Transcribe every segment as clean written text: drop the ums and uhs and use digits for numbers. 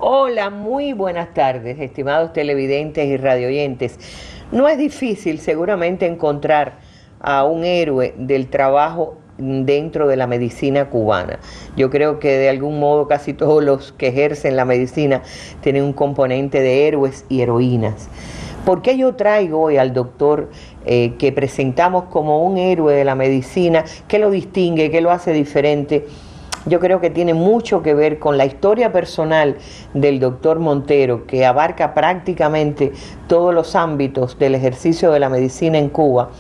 Hola, muy buenas tardes, estimados televidentes y radioyentes. No es difícil seguramente encontrar a un héroe del trabajo dentro de la medicina cubana. Yo creo que de algún modo casi todos los que ejercen la medicina tienen un componente de héroes y heroínas. ¿Por qué yo traigo hoy al doctor que presentamos como un héroe de la medicina? ¿Qué lo distingue? ¿Qué lo hace diferente? Yo creo que tiene mucho que ver con la historia personal del doctor Montero, que abarca prácticamente todos los ámbitos del ejercicio de la medicina en Cuba.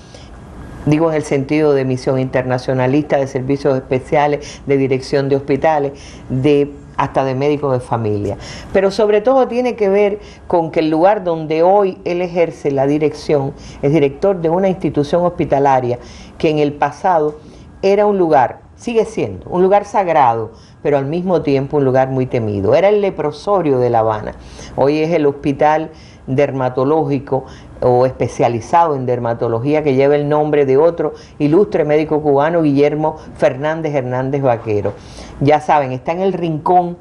Digo en el sentido de misión internacionalista, de servicios especiales, de dirección de hospitales, hasta de médico de familia. Pero sobre todo tiene que ver con que el lugar donde hoy él ejerce la dirección es director de una institución hospitalaria que en el pasado era un lugar, sigue siendo un lugar sagrado, pero al mismo tiempo un lugar muy temido. Era el leprosorio de La Habana. Hoy es el hospital dermatológico o especializado en dermatología que lleva el nombre de otro ilustre médico cubano, Guillermo Fernández Hernández Vaquero. Ya saben, está en el Rincón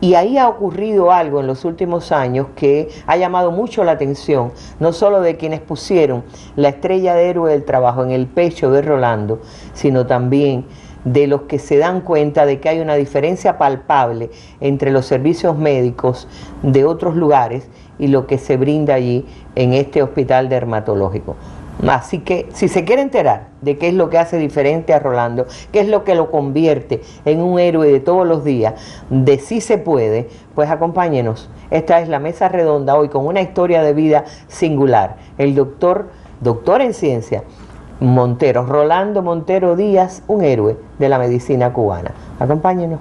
y ahí ha ocurrido algo en los últimos años que ha llamado mucho la atención, no solo de quienes pusieron la estrella de héroe del trabajo en el pecho de Rolando, sino también de los que se dan cuenta de que hay una diferencia palpable entre los servicios médicos de otros lugares y lo que se brinda allí en este hospital dermatológico. Así que si se quiere enterar de qué es lo que hace diferente a Rolando, qué es lo que lo convierte en un héroe de todos los días, de sí se puede, pues acompáñenos. Esta es la mesa redonda hoy con una historia de vida singular. El doctor en ciencia, Montero, Rolando Montero Díaz, un héroe de la medicina cubana. Acompáñenos.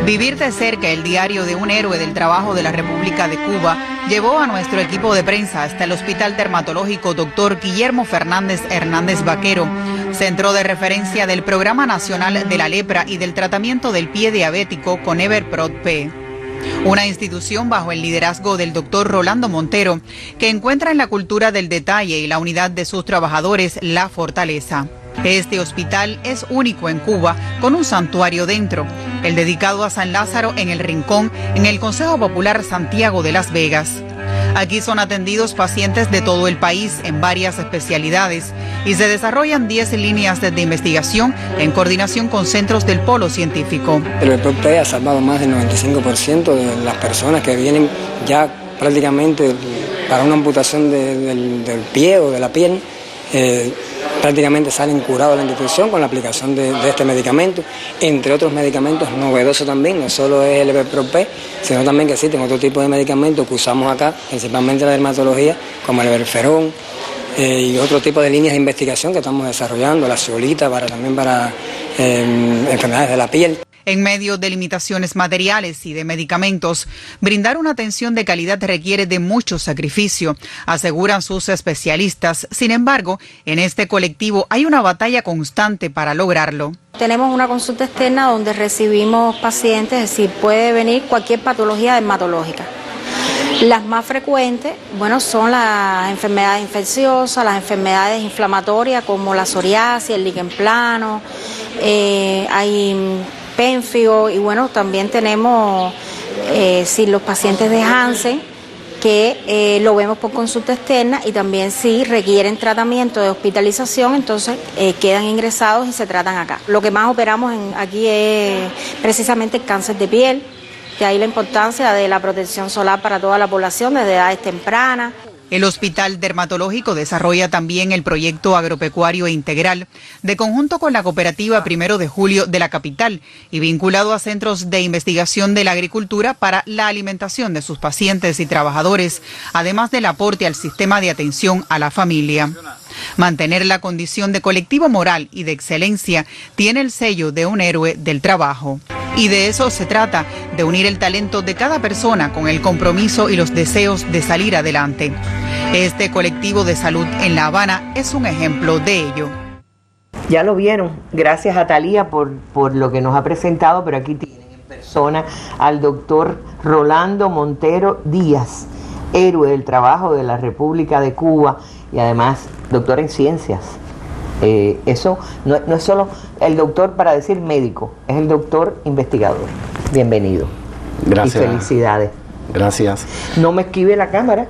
Vivir de cerca el diario de un héroe del trabajo de la República de Cuba llevó a nuestro equipo de prensa hasta el Hospital Dermatológico Dr. Guillermo Fernández Hernández Vaquero, centro de referencia del Programa Nacional de la Lepra y del Tratamiento del Pie Diabético con Everprot-P. Una institución bajo el liderazgo del doctor Rolando Montero, que encuentra en la cultura del detalle y la unidad de sus trabajadores la fortaleza. Este hospital es único en Cuba, con un santuario dentro, el dedicado a San Lázaro en el Rincón, en el Consejo Popular Santiago de Las Vegas. Aquí son atendidos pacientes de todo el país en varias especialidades y se desarrollan 10 líneas de investigación en coordinación con centros del polo científico. El Everprot-P ha salvado más del 95% de las personas que vienen ya prácticamente para una amputación del pie o de la piel. Prácticamente salen curados de la institución con la aplicación de este medicamento, entre otros medicamentos novedosos también, no solo es el Everprot-P, sino también que existen otro tipo de medicamentos que usamos acá, principalmente la dermatología, como el Everferón y otro tipo de líneas de investigación que estamos desarrollando, la zeolita también para enfermedades de la piel. En medio de limitaciones materiales y de medicamentos, brindar una atención de calidad requiere de mucho sacrificio, aseguran sus especialistas. Sin embargo, en este colectivo hay una batalla constante para lograrlo. Tenemos una consulta externa donde recibimos pacientes, es decir, puede venir cualquier patología dermatológica. Las más frecuentes, son las enfermedades infecciosas, las enfermedades inflamatorias como la psoriasis, el líquen plano, hay pénfigo y también tenemos los pacientes de Hansen que lo vemos por consulta externa y también si requieren tratamiento de hospitalización, entonces quedan ingresados y se tratan acá. Lo que más operamos aquí es precisamente el cáncer de piel, que hay la importancia de la protección solar para toda la población desde edades tempranas. El Hospital Dermatológico desarrolla también el proyecto agropecuario integral, de conjunto con la cooperativa 1 de Julio de la capital y vinculado a centros de investigación de la agricultura para la alimentación de sus pacientes y trabajadores, además del aporte al sistema de atención a la familia. Mantener la condición de colectivo moral y de excelencia tiene el sello de un héroe del trabajo. Y de eso se trata, de unir el talento de cada persona con el compromiso y los deseos de salir adelante. Este colectivo de salud en La Habana es un ejemplo de ello. Ya lo vieron, gracias a Talía por lo que nos ha presentado, pero aquí tienen en persona al doctor Rolando Montero Díaz, héroe del trabajo de la República de Cuba y además doctor en ciencias. Eso no es solo el doctor para decir médico, es el doctor investigador. Bienvenido. Gracias. Y felicidades. Gracias. No me esquive la cámara,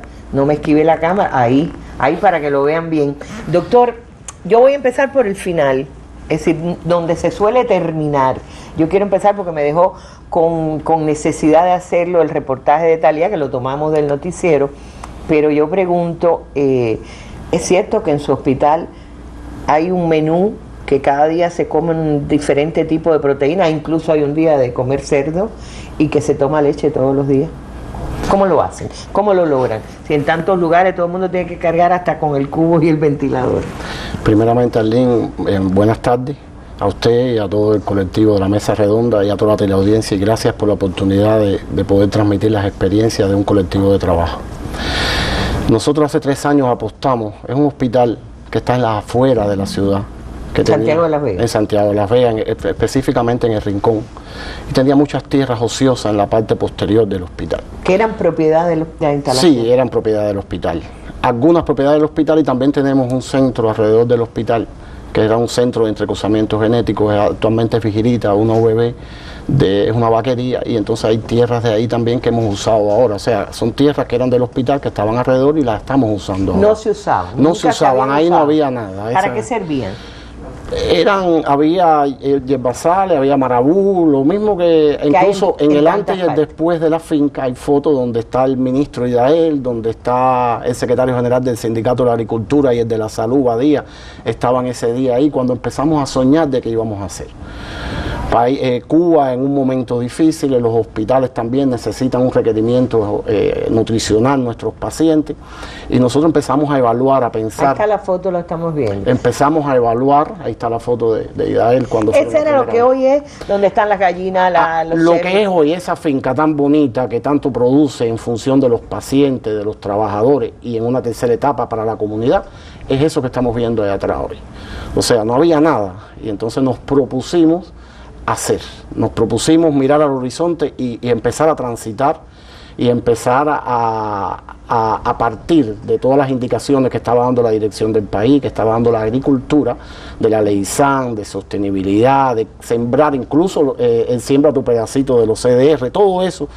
ahí para que lo vean bien. Doctor, yo voy a empezar por el final, es decir, donde se suele terminar. Yo quiero empezar porque me dejó con necesidad de hacerlo el reportaje de Talía, que lo tomamos del noticiero, pero yo pregunto, ¿es cierto que en su hospital hay un menú que cada día se come un diferente tipo de proteína, incluso hay un día de comer cerdo y que se toma leche todos los días? ¿Cómo lo hacen? ¿Cómo lo logran? Si en tantos lugares todo el mundo tiene que cargar hasta con el cubo y el ventilador. Primeramente, Arlene, buenas tardes a usted y a todo el colectivo de la Mesa Redonda y a toda la teleaudiencia, y gracias por la oportunidad de poder transmitir las experiencias de un colectivo de trabajo. Nosotros hace 3 años apostamos, es un hospital que está en las afueras de la ciudad. Santiago de las Vegas. En Santiago de las Vegas, específicamente en el Rincón. Y tenía muchas tierras ociosas en la parte posterior del hospital. ¿Que eran propiedad de la instalación? Sí, eran propiedad del hospital. Algunas propiedades del hospital, y también tenemos un centro alrededor del hospital, que era un centro de entrecruzamientos genéticos, actualmente es Vigirita, una UVB, es una vaquería, y entonces hay tierras de ahí también que hemos usado ahora. O sea, son tierras que eran del hospital, que estaban alrededor y las estamos usando ahora. No se usaban. No se usaban, ahí no había nada. ¿Para qué servían? Había yerbasales, había marabú, lo mismo que incluso en el antes y el después de la finca hay fotos donde está el ministro Idael, donde está el secretario general del Sindicato de la Agricultura y el de la Salud, Badía, estaban ese día ahí cuando empezamos a soñar de qué íbamos a hacer. Cuba en un momento difícil, los hospitales también necesitan un requerimiento nutricional nuestros pacientes, y nosotros empezamos a evaluar, a pensar. Ahí está la foto, la estamos viendo. Empezamos a evaluar, ahí está la foto de Idael cuando fue. Ese era lo que hoy es, donde están las gallinas, lo que es hoy esa finca tan bonita que tanto produce en función de los pacientes, de los trabajadores y en una tercera etapa para la comunidad, es eso que estamos viendo allá atrás hoy. O sea, no había nada, y entonces nos propusimos mirar al horizonte y empezar a transitar y empezar a partir de todas las indicaciones que estaba dando la dirección del país, que estaba dando la agricultura, de la ley SAN, de sostenibilidad, de sembrar incluso el Siembra tu Pedacito de los CDR, todo eso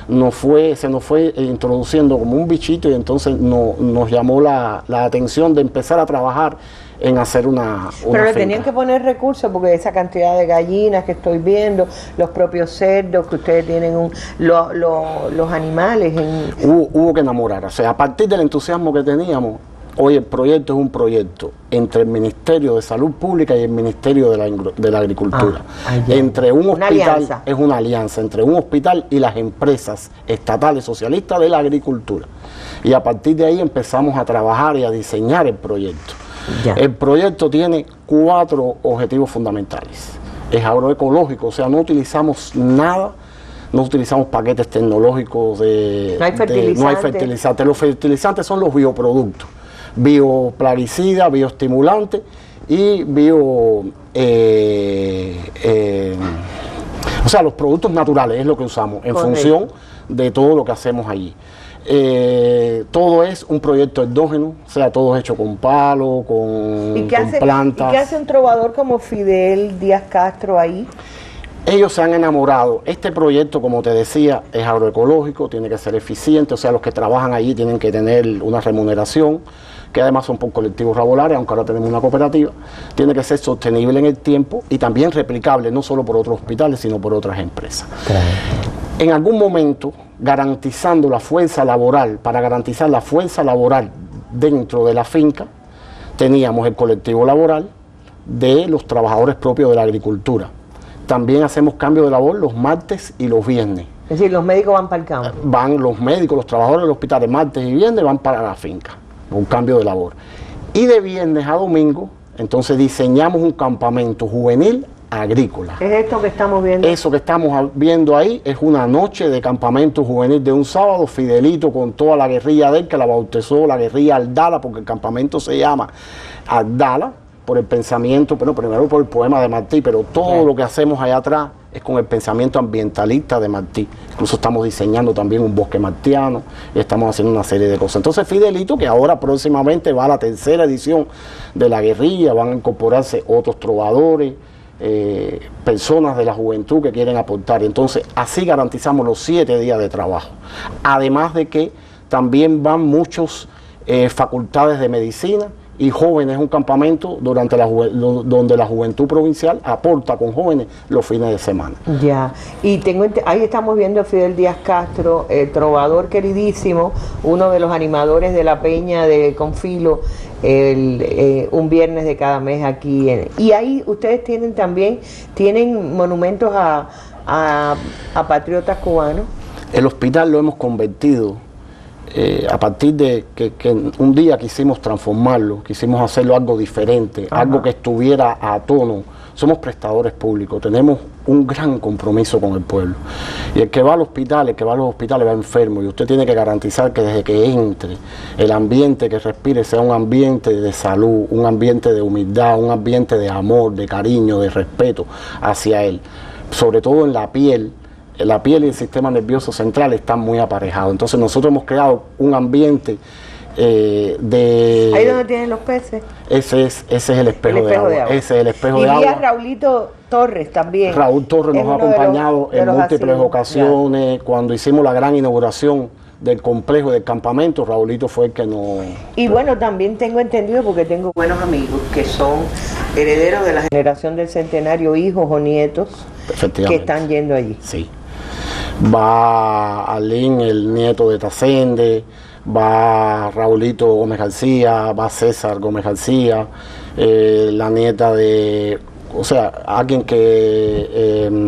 se nos fue introduciendo como un bichito, y entonces nos llamó la atención de empezar a trabajar en hacer una Pero le finca. tenían que poner recursos, porque esa cantidad de gallinas que estoy viendo, los propios cerdos que ustedes tienen, los animales. Hubo que enamorar, o sea, a partir del entusiasmo que teníamos, hoy el proyecto es un proyecto entre el Ministerio de Salud Pública y el Ministerio de la Agricultura. Entre un hospital, es una alianza entre un hospital y las empresas estatales socialistas de la agricultura. Y a partir de ahí empezamos a trabajar y a diseñar el proyecto. Ya. El proyecto tiene 4 objetivos fundamentales. Es agroecológico, o sea, no utilizamos nada, no utilizamos paquetes tecnológicos no hay fertilizantes. Los fertilizantes son los bioproductos, bioplaguicidas, bioestimulantes y o sea, los productos naturales es lo que usamos en función de todo lo que hacemos allí. Todo es un proyecto endógeno, o sea, todo es hecho con palo, con plantas. ¿Y qué hace un trovador como Fidel Díaz Castro ahí? Ellos se han enamorado. Este proyecto, como te decía, es agroecológico, tiene que ser eficiente, o sea, los que trabajan allí tienen que tener una remuneración, que además son por colectivos laborales, aunque ahora tenemos una cooperativa. Tiene que ser sostenible en el tiempo y también replicable, no solo por otros hospitales, sino por otras empresas. Claro. En algún momento, garantizando la fuerza laboral, para garantizar la fuerza laboral dentro de la finca, teníamos el colectivo laboral de los trabajadores propios de la agricultura. También hacemos cambio de labor los martes y los viernes. Es decir, los médicos van para el campo. Van los médicos, los trabajadores del hospital de martes y viernes van para la finca, un cambio de labor. Y de viernes a domingo, entonces diseñamos un campamento juvenil agrícola. ¿Es esto que estamos viendo? Eso que estamos viendo ahí es una noche de campamento juvenil de un sábado. Fidelito con toda la guerrilla de él, que la bautizó la guerrilla Aldala, porque el campamento se llama Aldala, por el pensamiento, pero primero por el poema de Martí, pero todo lo que hacemos allá atrás es con el pensamiento ambientalista de Martí. Incluso estamos diseñando también un bosque martiano y estamos haciendo una serie de cosas. Entonces Fidelito, que ahora próximamente va a la tercera edición de la guerrilla, van a incorporarse otros trovadores, personas de la juventud que quieren aportar. Entonces así garantizamos los 7 días de trabajo. Además de que también van muchos facultades de medicina y jóvenes, un campamento donde la juventud provincial aporta con jóvenes los fines de semana. Ya, y ahí estamos viendo a Fidel Díaz Castro, el trovador queridísimo, uno de los animadores de la Peña de Confilo, un viernes de cada mes aquí. Y ahí ustedes tienen monumentos a patriotas cubanos. El hospital lo hemos convertido, a partir de que un día quisimos transformarlo, quisimos hacerlo algo diferente, algo que estuviera a tono. Somos prestadores públicos, tenemos un gran compromiso con el pueblo. Y el que va al hospital, a los hospitales va enfermo, y usted tiene que garantizar que desde que entre, el ambiente que respire sea un ambiente de salud, un ambiente de humildad, un ambiente de amor, de cariño, de respeto hacia él. Sobre todo en la piel y el sistema nervioso central están muy aparejados. Entonces nosotros hemos creado un ambiente ¿Ahí donde tienen los peces? Ese es el espejo de agua. Ese es el espejo de agua. Y a Raulito Torres también. Raúl Torres nos ha acompañado en múltiples ocasiones. Cuando hicimos la gran inauguración del complejo del campamento, Raulito fue el que nos... Y bueno, también tengo entendido, porque tengo buenos amigos que son herederos de la generación del centenario, hijos o nietos, que están yendo allí. Sí. Va Alín, el nieto de Tacende, va Raulito Gómez García, va César Gómez García, la nieta de... O sea, alguien que...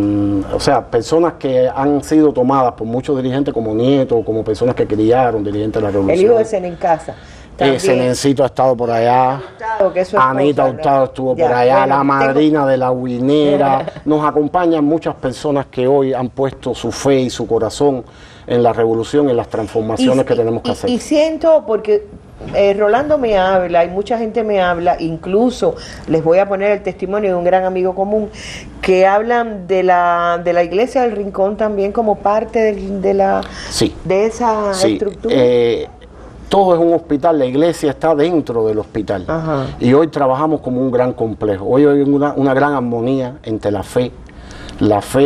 personas que han sido tomadas por muchos dirigentes como nietos, como personas que criaron dirigentes de la revolución. El hijo de Senencasa. Senencito ha estado por allá, Anita Hurtado estuvo por allá, la madrina de la Huinera. Nos acompañan muchas personas que hoy han puesto su fe y su corazón en la revolución, en las transformaciones que tenemos que hacer. Y siento, porque Rolando me habla y mucha gente me habla, incluso les voy a poner el testimonio de un gran amigo común, que hablan de la iglesia del Rincón también como parte de esa estructura. Todo es un hospital, la iglesia está dentro del hospital. Y hoy trabajamos como un gran complejo. Hoy hay una gran armonía entre la fe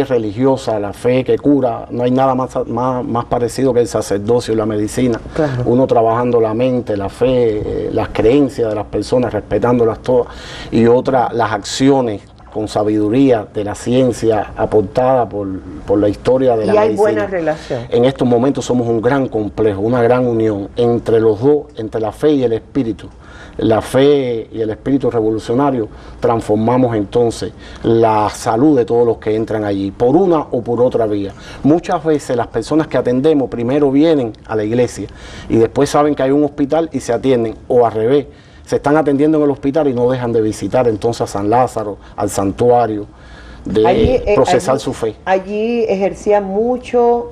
religiosa, la fe que cura. No hay nada más parecido que el sacerdocio y la medicina. Claro. Uno trabajando la mente, la fe, las creencias de las personas, respetándolas todas. Y otra, las acciones con sabiduría de la ciencia aportada por la historia de la medicina. Y hay buena relación. En estos momentos somos un gran complejo, una gran unión entre los dos, entre la fe y el espíritu. La fe y el espíritu revolucionario, transformamos entonces la salud de todos los que entran allí, por una o por otra vía. Muchas veces las personas que atendemos primero vienen a la iglesia y después saben que hay un hospital y se atienden, o al revés, se están atendiendo en el hospital y no dejan de visitar entonces a San Lázaro, al santuario, de procesar su fe. Allí ejercían muchos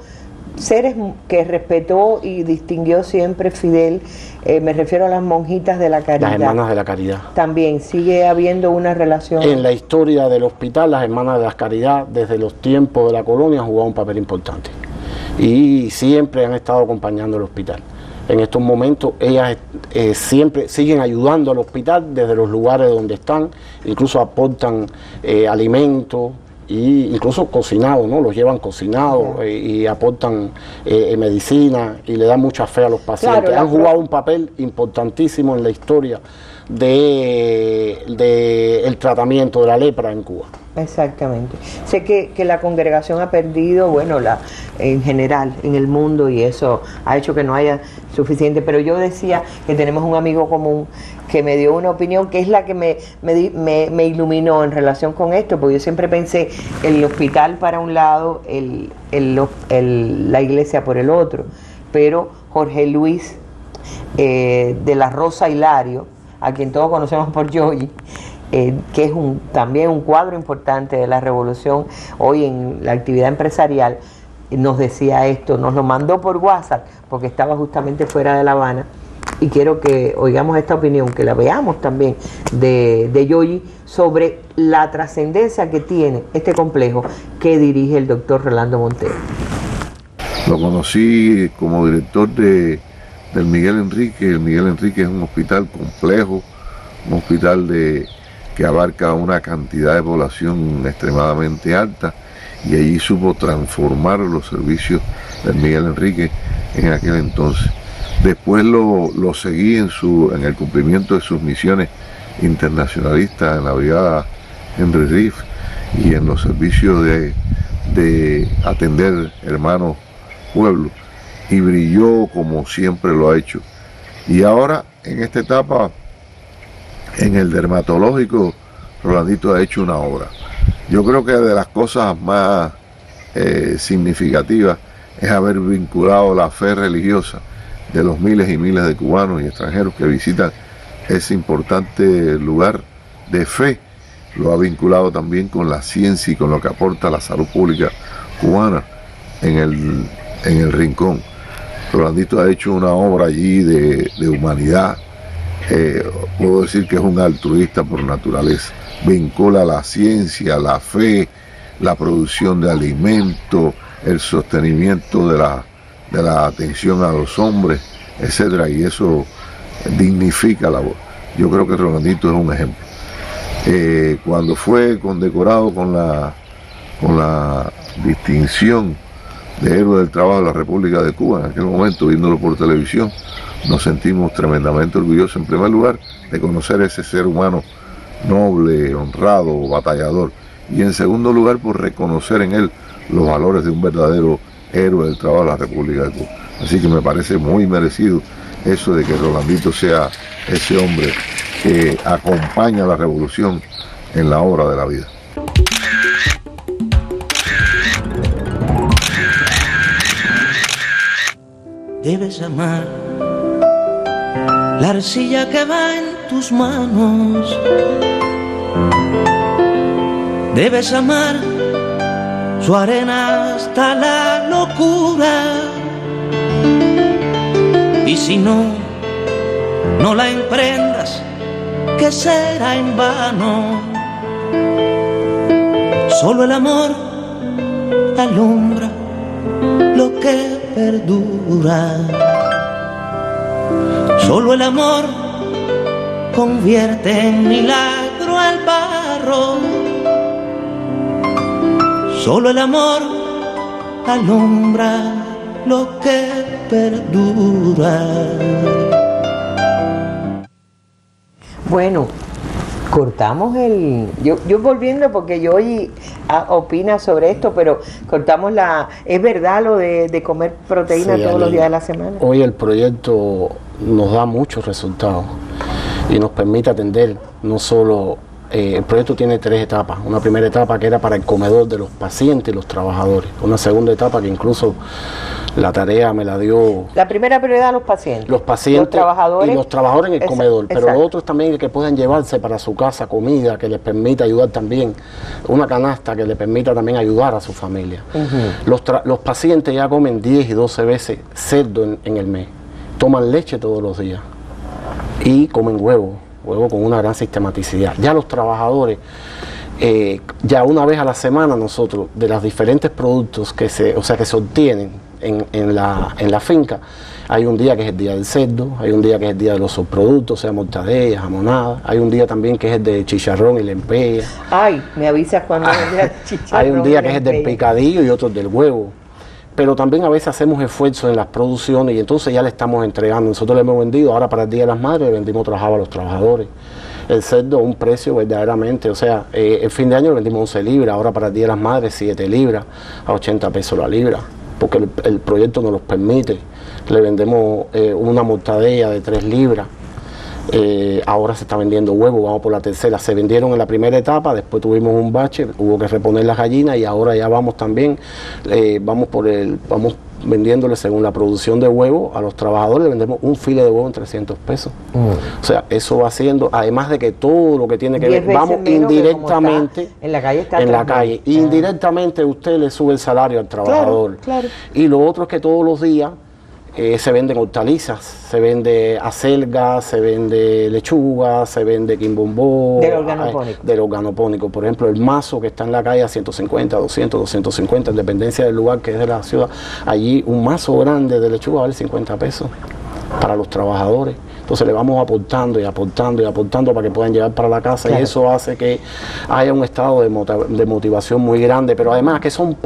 seres que respetó y distinguió siempre Fidel. Me refiero a las monjitas de la caridad. Las hermanas de la caridad. También sigue habiendo una relación. En la historia del hospital, las hermanas de la caridad, desde los tiempos de la colonia, han jugado un papel importante. Y siempre han estado acompañando el hospital. En estos momentos ellas siempre siguen ayudando al hospital desde los lugares donde están, incluso aportan alimentos, y incluso cocinados, ¿no? Los llevan cocinados y aportan medicina y le dan mucha fe a los pacientes. Claro, han jugado un papel importantísimo en la historia de el tratamiento de la lepra en Cuba. Exactamente. Sé que la congregación ha perdido, bueno, en general, en el mundo, y eso ha hecho que no haya suficiente, pero yo decía que tenemos un amigo común que me dio una opinión que es la que me iluminó en relación con esto, porque yo siempre pensé el hospital para un lado, la iglesia por el otro, pero Jorge Luis de la Rosa Hilario, a quien todos conocemos por Yoyi, que es también un cuadro importante de la revolución hoy en la actividad empresarial, nos decía esto, nos lo mandó por WhatsApp, porque estaba justamente fuera de La Habana, y quiero que oigamos esta opinión, que la veamos también, de Yoyi, sobre la trascendencia que tiene este complejo que dirige el doctor Rolando Montero. Lo conocí como director del Miguel Enrique. El Miguel Enrique es un hospital complejo, un hospital que abarca una cantidad de población extremadamente alta, y allí supo transformar los servicios del Miguel Enrique en aquel entonces. Después lo seguí en el cumplimiento de sus misiones internacionalistas en la brigada Henry Reef y en los servicios de atender hermanos pueblos, y brilló como siempre lo ha hecho. Y ahora, en esta etapa, en el dermatológico, Rolandito ha hecho una obra. Yo creo que de las cosas más significativas es haber vinculado la fe religiosa de los miles y miles de cubanos y extranjeros que visitan ese importante lugar de fe. Lo ha vinculado también con la ciencia y con lo que aporta la salud pública cubana en el rincón. Rolandito ha hecho una obra allí de humanidad. Puedo decir que es un altruista por naturaleza. Vincula la ciencia, la fe, la producción de alimentos, el sostenimiento de la atención a los hombres, etcétera, y eso dignifica la voz. Yo creo que Rolandito es un ejemplo. Cuando fue condecorado con la distinción de héroe del trabajo de la República de Cuba, en aquel momento, viéndolo por televisión, nos sentimos tremendamente orgullosos, en primer lugar, de conocer a ese ser humano noble, honrado, batallador, y en segundo lugar, por reconocer en él los valores de un verdadero héroe del trabajo de la República de Cuba. Así que me parece muy merecido eso de que Rolandito sea ese hombre que acompaña a la revolución en la obra de la vida. Debes amar la arcilla que va en tus manos. Debes amar su arena hasta la locura. Y si no la emprendas, que será en vano. Solo el amor alumbra lo que perdura. Solo el amor convierte en milagro al barro. Solo el amor alumbra lo que perdura. Bueno, cortamos yo volviendo, porque yo hoy opina sobre esto, pero cortamos es verdad lo de comer proteína todos los días de la semana. Hoy el proyecto nos da muchos resultados y nos permite atender no solo, el proyecto tiene 3 etapas. Una primera etapa que era para el comedor de los pacientes y los trabajadores. Una segunda etapa que incluso la tarea me la dio... La primera prioridad a los pacientes. Los pacientes trabajadores, y los trabajadores en el comedor. Pero exacto. los otros también que puedan llevarse para su casa comida que les permita ayudar también. Una canasta que les permita también ayudar a su familia. Los pacientes ya comen 10 y 12 veces cerdo en el mes. Toman leche todos los días. Y comen huevo con una gran sistematicidad. Ya los trabajadores, ya una vez a la semana nosotros, de los diferentes productos que se obtienen en la finca, hay un día que es el día del cerdo, hay un día que es el día de los subproductos, sea mortadella, jamonada, hay un día también que es el de chicharrón y lenteja. Ay, me avisas cuando es el día de chicharrón. Hay un día que es el del picadillo y otro del huevo. pero también a veces hacemos esfuerzos en las producciones y entonces ya le estamos entregando. Nosotros le hemos vendido, ahora para el Día de las Madres, le vendimos trabajado a los trabajadores. El cerdo a un precio verdaderamente, o sea, el fin de año le vendimos 11 libras, ahora para el Día de las Madres 7 libras, a 80 pesos la libra, porque el proyecto nos los permite. Le vendemos una mortadella de 3 libras. Ahora se está vendiendo huevo, vamos por la tercera. Se vendieron en la primera etapa, después tuvimos un bache, hubo que reponer las gallinas y ahora ya vamos también, vamos vendiéndole según la producción de huevo a los trabajadores, le vendemos un file de huevo en 300 pesos. O sea, eso va haciendo, además de que todo lo que tiene que ver, vamos indirectamente, en la calle está en la calle, indirectamente usted le sube el salario al trabajador. Claro. Y lo otro es que todos los días se venden hortalizas, se vende acelga, se vende lechuga, se vende quimbombó. Del organopónico. Por ejemplo, el mazo que está en la calle a 150, 200, 250, en dependencia del lugar que es de la ciudad. Allí un mazo grande de lechuga vale 50 pesos para los trabajadores. Entonces le vamos aportando y aportando y aportando para que puedan llevar para la casa, y eso hace que haya un estado de motivación muy grande, pero además que son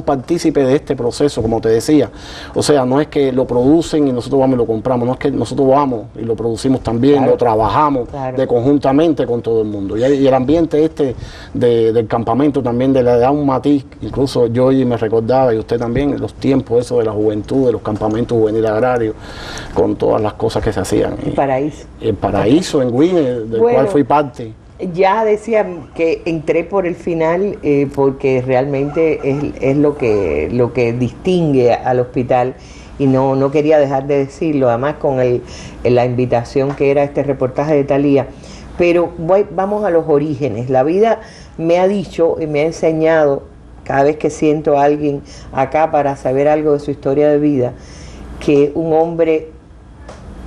partícipes de este proceso, como te decía. O sea, no es que lo producen y nosotros vamos y lo compramos, no es que nosotros vamos y lo producimos también, lo trabajamos de conjuntamente con todo el mundo. Y el ambiente del campamento también le da un matiz. Incluso yo hoy me recordaba, y usted también, los tiempos eso de la juventud, de los campamentos juveniles agrarios, con todas las cosas que se hacían. El Paraíso en Güines, del cual fui parte. Ya decía que entré por el final porque realmente es lo que distingue al hospital, y no quería dejar de decirlo, además con la invitación que era este reportaje de Thalía. Pero vamos a los orígenes. La vida me ha dicho y me ha enseñado, cada vez que siento a alguien acá para saber algo de su historia de vida, que un hombre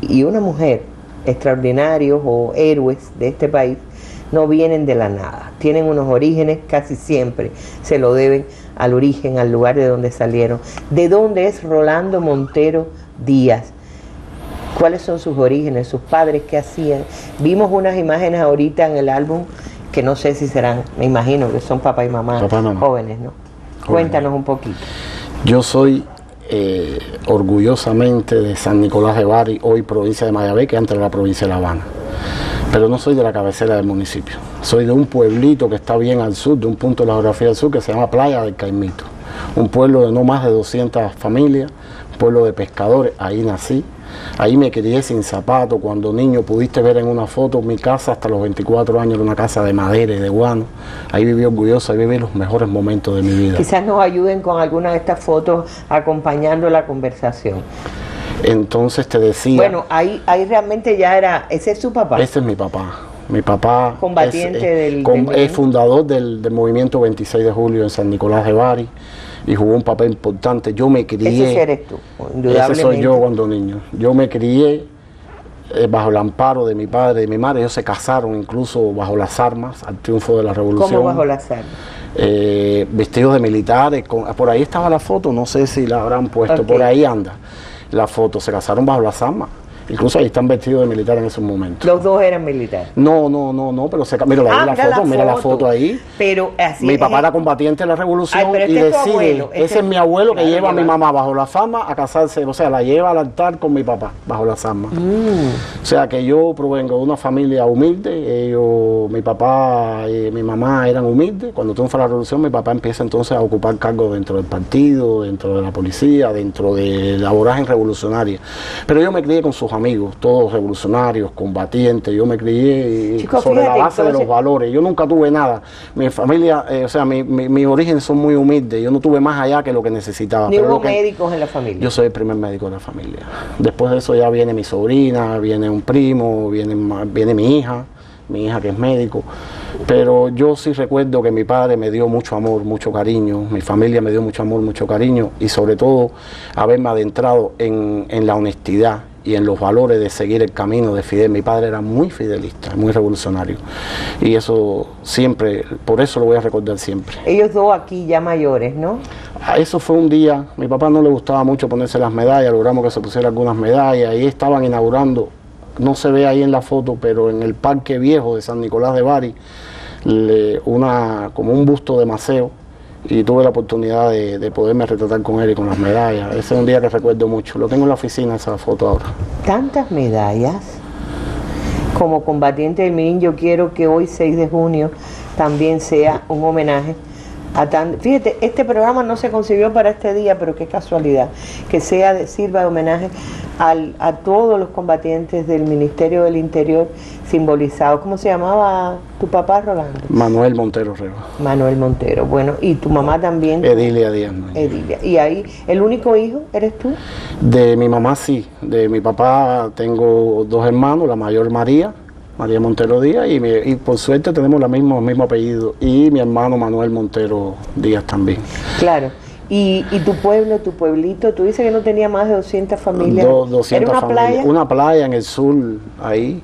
y una mujer extraordinarios o héroes de este país no vienen de la nada, tienen unos orígenes, casi siempre se lo deben al origen, al lugar de donde salieron. ¿De dónde es Rolando Montero Díaz? ¿Cuáles son sus orígenes, sus padres, qué hacían? Vimos unas imágenes ahorita en el álbum que no sé si serán, me imagino que son papá y mamá, jóvenes, ¿no? Cuéntanos un poquito. Yo soy orgullosamente de San Nicolás de Bari, hoy provincia de Mayagüez, que antes era la provincia de La Habana. Pero no soy de la cabecera del municipio. Soy de un pueblito que está bien al sur, de un punto de la geografía del sur, que se llama Playa del Caimito. Un pueblo de no más de 200 familias, un pueblo de pescadores. Ahí nací. Ahí me crié sin zapatos. Cuando niño pudiste ver en una foto mi casa hasta los 24 años, era una casa de madera y de guano. Ahí viví orgulloso, ahí viví los mejores momentos de mi vida. Quizás nos ayuden con alguna de estas fotos acompañando la conversación. Entonces te decía... Bueno, ahí realmente ya era... ¿Ese es su papá? Ese es mi papá. Mi papá combatiente es fundador del movimiento 26 de julio en San Nicolás de Bari, y jugó un papel importante. Yo me crié... Ese eres tú, indudablemente. Ese soy yo cuando niño. Yo me crié bajo el amparo de mi padre y de mi madre. Ellos se casaron incluso bajo las armas al triunfo de la revolución. ¿Cómo bajo las armas? Vestidos de militares. Por ahí estaba la foto, no sé si la habrán puesto, por ahí anda la foto. Se casaron bajo las armas. Incluso ahí están vestidos de militar en esos momentos. ¿Los dos eran militares? No, pero mira la foto ahí. Pero así mi papá era combatiente de la revolución y decide, ese es mi abuelo que lleva a mi mamá bajo la fama a casarse, o sea, la lleva al altar con mi papá bajo las armas. O sea que yo provengo de una familia humilde, mi papá y mi mamá eran humildes. Cuando triunfa la revolución, mi papá empieza entonces a ocupar cargos dentro del partido, dentro de la policía, dentro de la vorágine revolucionaria. Pero yo me crié con sus amigos, todos revolucionarios, combatientes. Yo me crié sobre la base de los valores. Yo nunca tuve nada. Mi familia, mis orígenes son muy humildes. Yo no tuve más allá que lo que necesitaba. ¿Ni hubo médicos en la familia? Yo soy el primer médico de la familia. Después de eso ya viene mi sobrina, viene un primo, viene mi hija que es médico. Pero yo sí recuerdo que mi padre me dio mucho amor, mucho cariño. Mi familia me dio mucho amor, mucho cariño. Y sobre todo haberme adentrado en la honestidad y en los valores de seguir el camino de Fidel. Mi padre era muy fidelista, muy revolucionario, y eso siempre, por eso lo voy a recordar siempre. Ellos dos aquí ya mayores, ¿no? Eso fue un día, mi papá no le gustaba mucho ponerse las medallas, logramos que se pusiera algunas medallas, y estaban inaugurando, no se ve ahí en la foto, pero en el Parque Viejo de San Nicolás de Bari, como un busto de Maceo, y tuve la oportunidad de poderme retratar con él y con las medallas. Ese es un día que recuerdo mucho. Lo tengo en la oficina, esa foto ahora. Tantas medallas. Como combatiente del Mirin, yo quiero que hoy, 6 de junio, también sea un homenaje a fíjate, este programa no se concibió para este día, pero qué casualidad, que sirva de homenaje a todos los combatientes del Ministerio del Interior simbolizados. ¿Cómo se llamaba tu papá, Rolando? Manuel Montero Reba. Manuel Montero, bueno, y tu mamá también. Edilia Díaz. Edilia. ¿Y ahí, el único hijo eres tú? De mi mamá sí, de mi papá tengo 2 hermanos, la mayor María Montero Díaz, y por suerte tenemos el mismo apellido, y mi hermano Manuel Montero Díaz también. Claro. ¿Y tu pueblo, tu pueblito? Tú dices que no tenía más de 200 familias. 200 ¿Era una familias. playa? Una playa en el sur, ahí.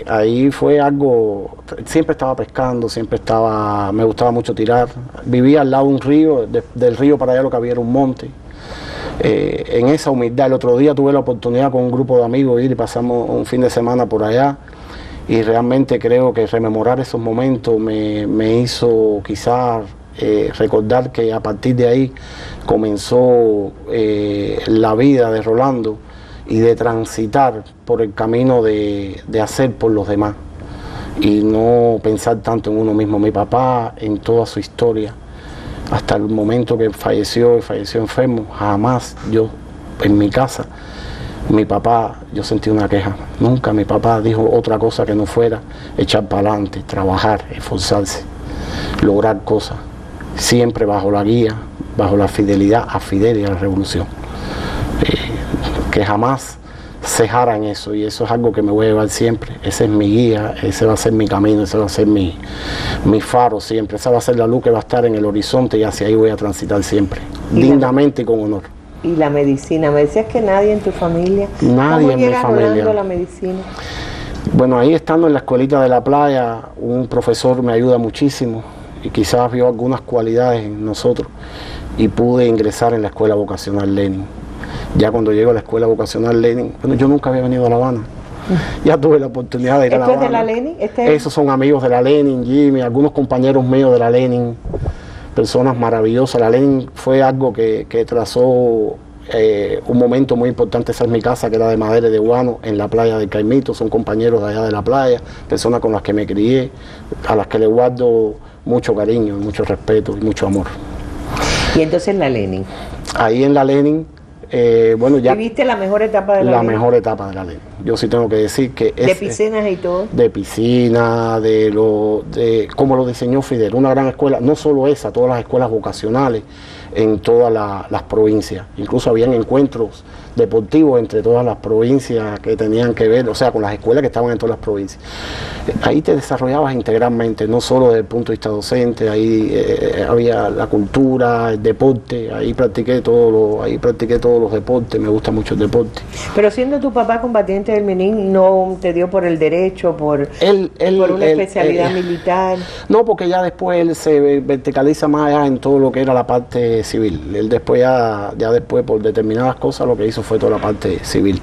Ahí fue algo, siempre estaba pescando, me gustaba mucho tirar. Vivía al lado de un río, del río para allá lo que había era un monte. En esa humildad, el otro día tuve la oportunidad con un grupo de amigos ir y pasamos un fin de semana por allá, y realmente creo que rememorar esos momentos me hizo quizás recordar que a partir de ahí comenzó la vida de Rolando y de transitar por el camino de hacer por los demás y no pensar tanto en uno mismo. Mi papá, en toda su historia, hasta el momento que falleció enfermo, jamás yo en mi casa, mi papá, yo sentí una queja. Nunca mi papá dijo otra cosa que no fuera echar para adelante, trabajar, esforzarse, lograr cosas, siempre bajo la guía, bajo la fidelidad a Fidel y a la revolución. Que jamás cejara en eso, y eso es algo que me voy a llevar siempre. Ese es mi guía, ese va a ser mi camino, ese va a ser mi faro siempre, esa va a ser la luz que va a estar en el horizonte, y hacia ahí voy a transitar siempre, dignamente y con honor. Y la medicina, me decías que nadie en tu familia. Nadie en mi familia. ¿Cómo llega la medicina? Bueno, ahí estando en la escuelita de la playa, un profesor me ayuda muchísimo y quizás vio algunas cualidades en nosotros y pude ingresar en la escuela vocacional Lenin. Ya cuando llego a la escuela vocacional Lenin, bueno, yo nunca había venido a La Habana. Ya tuve la oportunidad de ir a La Habana. ¿Esto es de la Lenin? Esos son amigos de la Lenin, Jimmy, algunos compañeros míos de la Lenin, personas maravillosas. La Lenin fue algo que trazó un momento muy importante. Esa es mi casa, que era de madera y de guano, en la playa del Caimito. Son compañeros de allá de la playa, personas con las que me crié, a las que le guardo mucho cariño, mucho respeto y mucho amor. Y entonces la Lenin. Ahí en la Lenin, bueno, ya... ¿Viviste la mejor etapa de la Lenin? La mejor etapa de la Lenin. Yo sí tengo que decir que... ¿De piscinas y todo? De piscina, de cómo lo diseñó Fidel. Una gran escuela, no solo esa, todas las escuelas vocacionales en todas las provincias. Incluso habían encuentros deportivos entre todas las provincias que tenían que ver, o sea, con las escuelas que estaban en todas las provincias. Ahí te desarrollabas integralmente, no solo desde el punto de vista docente, ahí había la cultura, el deporte, ahí practiqué todos los deportes, me gusta mucho el deporte. Pero siendo tu papá combatiente del Menin, ¿no te dio por el derecho, por una especialidad militar? No, porque ya después él se verticaliza más allá en todo lo que era la parte civil. Él después ya después, por determinadas cosas, lo que hizo fue toda la parte civil.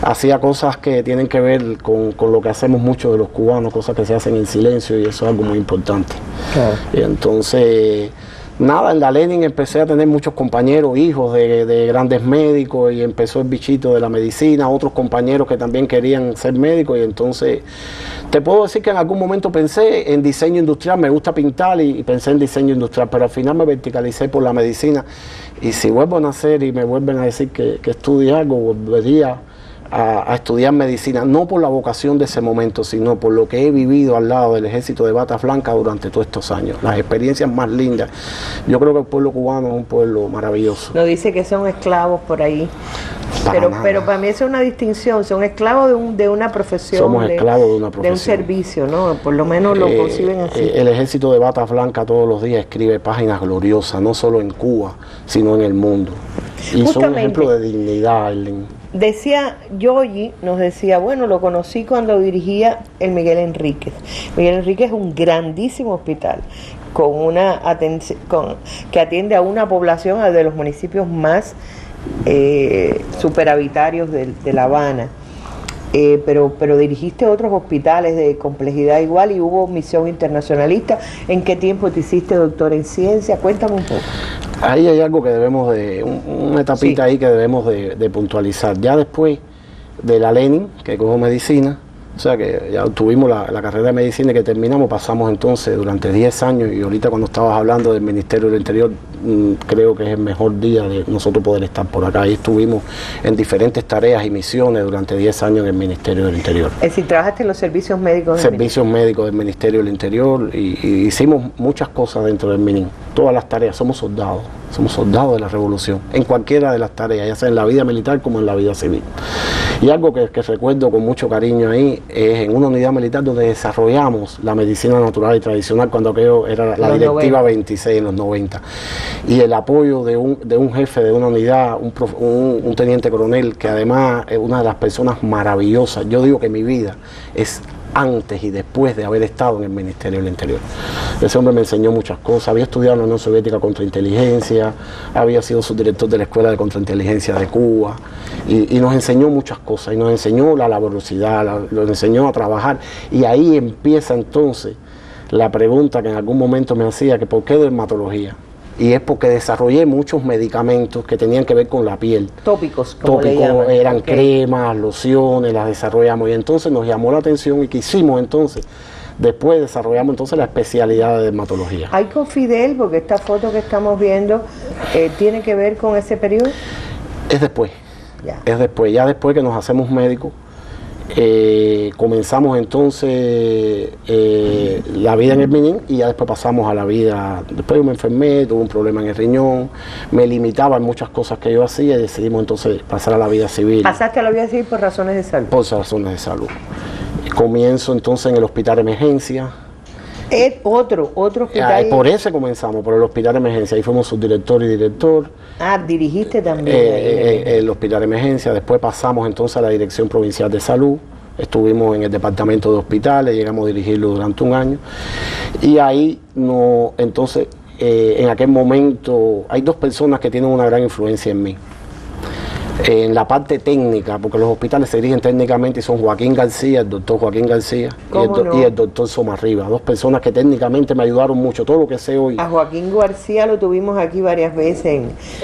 Hacía cosas que tienen que ver con lo que hacemos muchos de los cubanos, cosas que se hacen en silencio, y eso es algo muy importante. Claro. Y entonces, nada, en la Lenin empecé a tener muchos compañeros, hijos de grandes médicos, y empezó el bichito de la medicina, otros compañeros que también querían ser médicos, y entonces te puedo decir que en algún momento pensé en diseño industrial, me gusta pintar y pensé en diseño industrial, pero al final me verticalicé por la medicina, y si vuelvo a nacer y me vuelven a decir que estudie algo, volvería a estudiar medicina, no por la vocación de ese momento, sino por lo que he vivido al lado del ejército de Bata Blanca durante todos estos años, las experiencias más lindas. Yo creo que el pueblo cubano es un pueblo maravilloso. No dice que son esclavos por ahí, pero para mí eso es una distinción, son esclavos de una profesión. Somos esclavos de una profesión. De un servicio, ¿no? Por lo menos lo conciben así. El ejército de Bata Blanca todos los días escribe páginas gloriosas, no solo en Cuba, sino en el mundo. Y son un ejemplo de dignidad, Arlene. Decía Yoyi, nos decía, bueno, lo conocí cuando dirigía el Miguel Enríquez. Miguel Enríquez es un grandísimo hospital con una atención que atiende a una población de los municipios más superhabitarios de La Habana. pero dirigiste otros hospitales de complejidad igual y hubo misión internacionalista. ¿En qué tiempo te hiciste doctor en ciencia? Cuéntame un poco. Ahí hay algo que debemos una etapita ahí que debemos de puntualizar. Ya después de la Lenin, que cojo medicina, o sea que ya tuvimos la carrera de medicina que terminamos, pasamos entonces durante 10 años, y ahorita cuando estabas hablando del Ministerio del Interior, creo que es el mejor día de nosotros poder estar por acá. Ahí estuvimos en diferentes tareas y misiones durante 10 años en el Ministerio del Interior. Es decir, trabajaste en los servicios médicos médicos del Ministerio del Interior, y hicimos muchas cosas dentro del MININ, todas las tareas. Somos soldados de la revolución, en cualquiera de las tareas, ya sea en la vida militar como en la vida civil. Y algo que recuerdo con mucho cariño ahí es en una unidad militar donde desarrollamos la medicina natural y tradicional, cuando aquello era la directiva 26 en los 90. Y el apoyo de un jefe de una unidad, un teniente coronel, que además es una de las personas maravillosas. Yo digo que mi vida es antes y después de haber estado en el Ministerio del Interior. Ese hombre me enseñó muchas cosas. Había estudiado en la Unión Soviética contrainteligencia, había sido subdirector de la Escuela de Contrainteligencia de Cuba, y nos enseñó muchas cosas, y nos enseñó la laboriosidad, nos enseñó a trabajar. Y ahí empieza entonces la pregunta que en algún momento me hacía, que ¿por qué dermatología? Y es porque desarrollé muchos medicamentos que tenían que ver con la piel. Tópicos, como le llaman. Eran cremas, lociones, las desarrollamos, y entonces nos llamó la atención y quisimos entonces, después desarrollamos entonces la especialidad de dermatología. ¿Hay con Fidel? Porque esta foto que estamos viendo tiene que ver con ese periodo. Es después, ya después que nos hacemos médicos. Comenzamos entonces la vida en el MININ, y ya después pasamos a la vida. Después yo me enfermé, tuve un problema en el riñón, me limitaba en muchas cosas que yo hacía, y decidimos entonces pasar a la vida civil. ¿Pasaste a la vida civil por razones de salud? Por razones de salud. Comienzo entonces en el hospital de emergencia. Otro hospital. Por ese comenzamos, por el hospital de emergencia. Ahí fuimos subdirector y director. Dirigiste también el hospital de emergencia. Después pasamos entonces a la Dirección Provincial de Salud. Estuvimos en el departamento de hospitales, llegamos a dirigirlo durante un año. Y ahí entonces, en aquel momento, hay dos personas que tienen una gran influencia en mí. En la parte técnica, porque los hospitales se dirigen técnicamente, y son Joaquín García, el doctor Joaquín García, y el doctor Somarriba, dos personas que técnicamente me ayudaron mucho, todo lo que sé hoy. A Joaquín García lo tuvimos aquí varias veces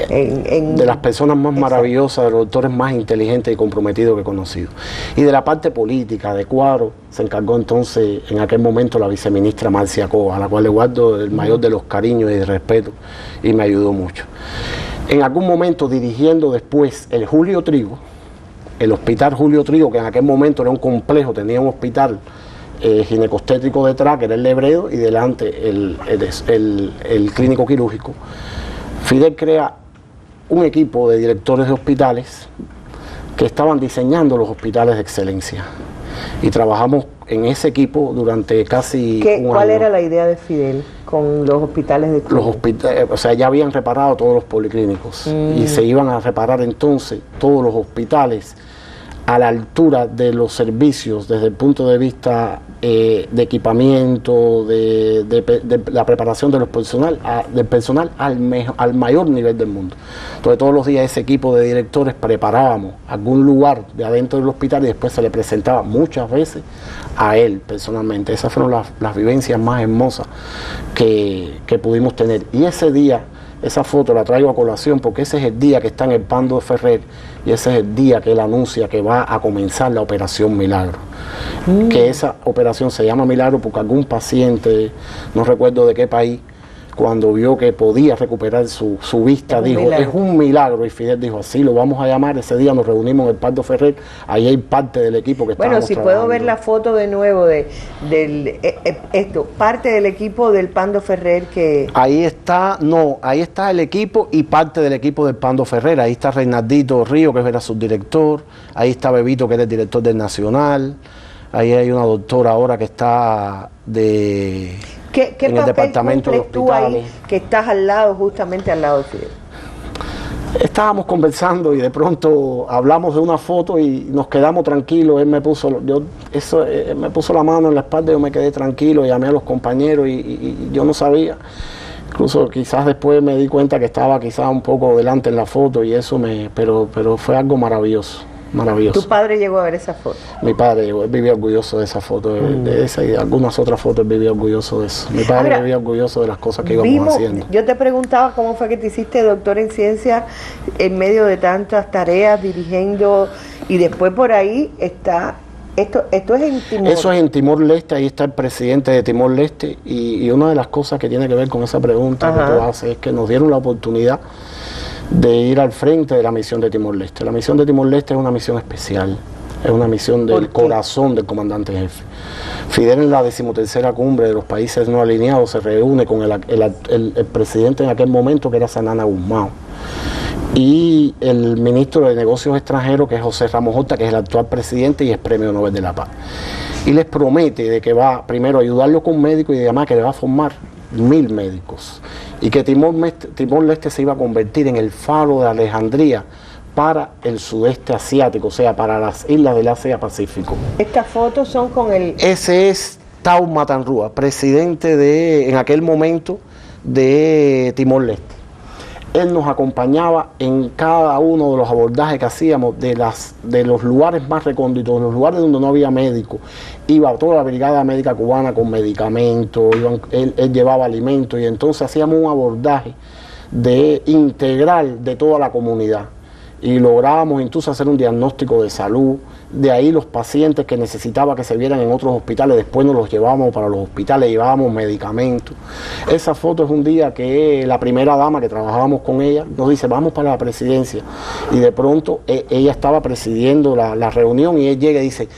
de las personas más maravillosas, de los doctores más inteligentes y comprometidos que he conocido. Y de la parte política, de cuadro, se encargó entonces en aquel momento la viceministra Marcia Coa, a la cual le guardo el mayor de los cariños y de respeto, y me ayudó mucho. En algún momento, dirigiendo después el Julio Trigo, el hospital Julio Trigo, que en aquel momento era un complejo, tenía un hospital ginecostétrico detrás, que era el Lebredo, y delante el clínico quirúrgico. Fidel crea un equipo de directores de hospitales que estaban diseñando los hospitales de excelencia. Y trabajamos en ese equipo durante casi un año. ¿Cuál era la idea de Fidel con los hospitales de Cuba? Los hospitales, o sea, ya habían reparado todos los policlínicos, y se iban a reparar entonces todos los hospitales a la altura de los servicios desde el punto de vista de equipamiento, de la preparación de del personal al mayor nivel del mundo. Entonces todos los días ese equipo de directores preparábamos algún lugar de adentro del hospital, y después se le presentaba muchas veces a él personalmente. Esas fueron las vivencias más hermosas que pudimos tener. Y ese día, esa foto la traigo a colación porque ese es el día que está en el Pando de Ferrer, y ese es el día que él anuncia que va a comenzar la Operación Milagro. Que esa operación se llama Milagro porque algún paciente, no recuerdo de qué país, cuando vio que podía recuperar su vista, dijo, es un milagro, y Fidel dijo, así lo vamos a llamar. Ese día nos reunimos en el Pardo Ferrer, ahí hay parte del equipo que estábamos trabajando. Bueno, si puedo ver la foto de nuevo parte del equipo del Pando Ferrer que... Ahí está el equipo y parte del equipo del Pando Ferrer. Ahí está Reinaldito Río, que era subdirector, ahí está Bebito, que era el director del Nacional, ahí hay una doctora ahora que está en el departamento de hospitales. Ahí, que estás justamente al lado de Fidel? Estábamos conversando y de pronto hablamos de una foto y nos quedamos tranquilos. Él me puso la mano en la espalda, yo me quedé tranquilo, llamé a los compañeros y yo no sabía. Incluso quizás después me di cuenta que estaba quizás un poco delante en la foto, y eso pero fue algo maravilloso. maravilloso. ¿Tu padre llegó a ver esa foto? Mi padre llegó, él vivía orgulloso de esa foto, de esa y de algunas otras fotos, él vivía orgulloso de eso. Mi padre vivía orgulloso de las cosas que íbamos haciendo. Yo te preguntaba cómo fue que te hiciste doctor en ciencias en medio de tantas tareas, dirigiendo, y después por ahí está... Esto es en Timor. Eso es en Timor-Leste, ahí está el presidente de Timor-Leste, y una de las cosas que tiene que ver con esa pregunta que tú haces es que nos dieron la oportunidad de ir al frente de la misión de Timor-Leste. La misión de Timor-Leste es una misión especial, es una misión del corazón del comandante jefe. Fidel, en la 13ª cumbre de los países no alineados, se reúne con el presidente en aquel momento, que era Sanana Guzmán, y el ministro de Negocios Extranjeros, que es José Ramos Horta, que es el actual presidente y es Premio Nobel de la Paz. Y les promete de que va primero a ayudarlo con médicos y además que le va a formar 1000 médicos. Y que Timor-Leste se iba a convertir en el faro de Alejandría para el sudeste asiático, o sea, para las islas del Asia-Pacífico. Estas fotos son con el... Ese es Tau Matanrúa, presidente en aquel momento de Timor-Leste. Él nos acompañaba en cada uno de los abordajes que hacíamos de los lugares más recónditos, los lugares donde no había médicos. Iba toda la Brigada Médica Cubana con medicamentos, él llevaba alimentos, y entonces hacíamos un abordaje integral de toda la comunidad. Y lográbamos entonces hacer un diagnóstico de salud. De ahí los pacientes que necesitaba que se vieran en otros hospitales, después nos los llevábamos para los hospitales, llevábamos medicamentos. Esa foto es un día que la primera dama que trabajábamos con ella nos dice, vamos para la presidencia. Y de pronto ella estaba presidiendo la reunión y él llega y dice,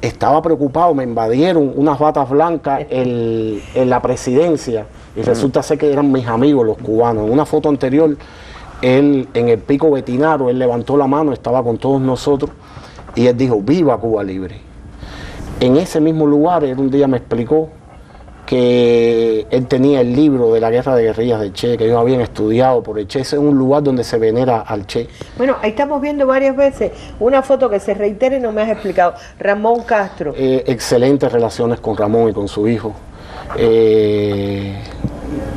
estaba preocupado, me invadieron unas batas blancas en la presidencia. Y resulta ser que eran mis amigos los cubanos. En una foto anterior, él en el Pico Betinaro, él levantó la mano, estaba con todos nosotros, y él dijo, ¡viva Cuba Libre! En ese mismo lugar, él un día me explicó que él tenía el libro de la guerra de guerrillas de Che, que ellos habían estudiado por el Che. Ese es un lugar donde se venera al Che. Bueno, ahí estamos viendo varias veces una foto que se reitera y no me has explicado. Ramón Castro. Excelentes relaciones con Ramón y con su hijo.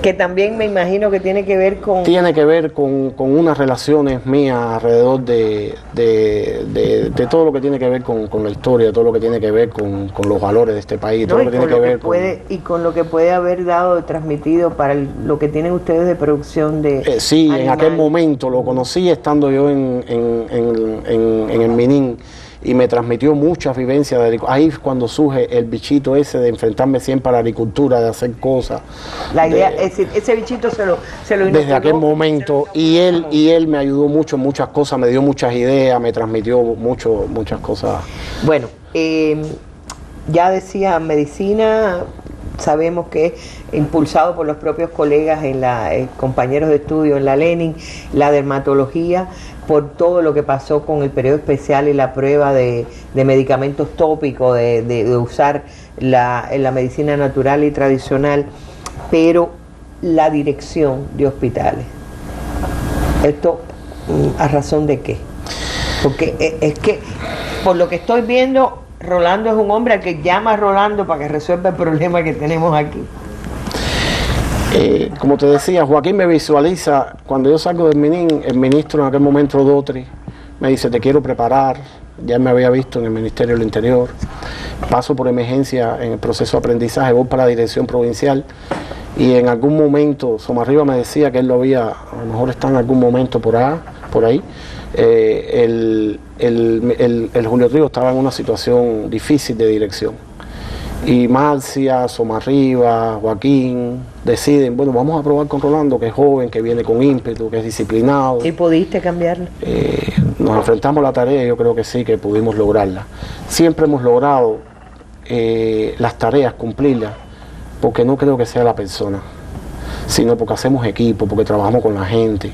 Que también me imagino que tiene que ver con... Tiene que ver con unas relaciones mías alrededor de todo lo que tiene que ver con la historia, todo lo que tiene que ver con los valores de este país, todo lo que tiene que ver y con lo que puede haber dado, transmitido para lo que tienen ustedes de producción de sí, animal. En aquel momento lo conocí estando yo en el Minin, y me transmitió muchas vivencias de agricultura. Ahí es cuando surge el bichito ese de enfrentarme siempre a la agricultura, de hacer cosas. La idea, es decir, ese bichito se lo desde aquel momento, y él me ayudó mucho en muchas cosas, me dio muchas ideas, me transmitió muchas cosas. Bueno, ya decía, medicina, sabemos que es impulsado por los propios colegas, compañeros de estudio en la Lenin, la dermatología, por todo lo que pasó con el periodo especial y la prueba de medicamentos tópicos, de usar en la medicina natural y tradicional, pero la dirección de hospitales. ¿Esto a razón de qué? Porque es que, por lo que estoy viendo, Rolando es un hombre al que llama a Rolando para que resuelva el problema que tenemos aquí. Como te decía, Joaquín me visualiza, cuando yo salgo del Minin, el ministro en aquel momento, Dotri, me dice, te quiero preparar, ya me había visto en el Ministerio del Interior, paso por emergencia en el proceso de aprendizaje, voy para la dirección provincial, y en algún momento, Somarriba me decía que él lo había, a lo mejor está en algún momento por ahí, el Julio Trigo estaba en una situación difícil de dirección. Y Marcia, Somarriba, Joaquín deciden, bueno, vamos a probar con Rolando, que es joven, que viene con ímpetu, que es disciplinado. ¿Y pudiste cambiarlo? Nos enfrentamos a la tarea y yo creo que sí, que pudimos lograrla. Siempre hemos logrado las tareas, cumplirlas, porque no creo que sea la persona, sino porque hacemos equipo, porque trabajamos con la gente,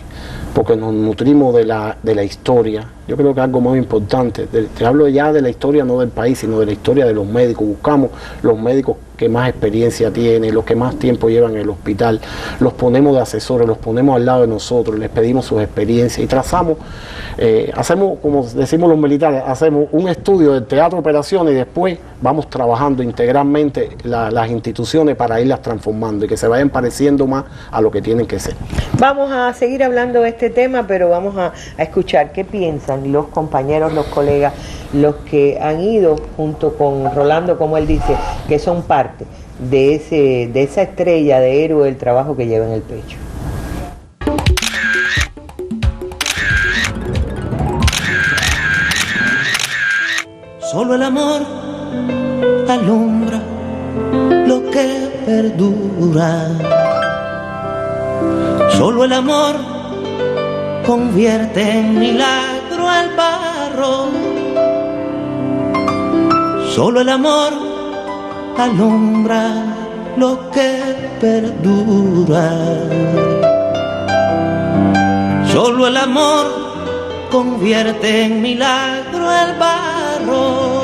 porque nos nutrimos de la historia. Yo creo que es algo muy importante. Te hablo ya de la historia, no del país, sino de la historia de los médicos. Buscamos los médicos que más experiencia tienen, los que más tiempo llevan en el hospital, los ponemos de asesores, los ponemos al lado de nosotros, les pedimos sus experiencias y trazamos, hacemos, como decimos los militares, hacemos un estudio del teatro de operaciones y después vamos trabajando integralmente las instituciones para irlas transformando y que se vayan pareciendo más a lo que tienen que ser. Vamos a seguir hablando de este tema, pero vamos a escuchar qué piensan sean los compañeros, los colegas, los que han ido junto con Rolando, como él dice, que son parte de esa estrella de héroe del trabajo que lleva en el pecho. Solo el amor alumbra lo que perdura. Solo el amor convierte en milagro al barro. Solo el amor alumbra lo que perdura. Solo el amor convierte en milagro al barro.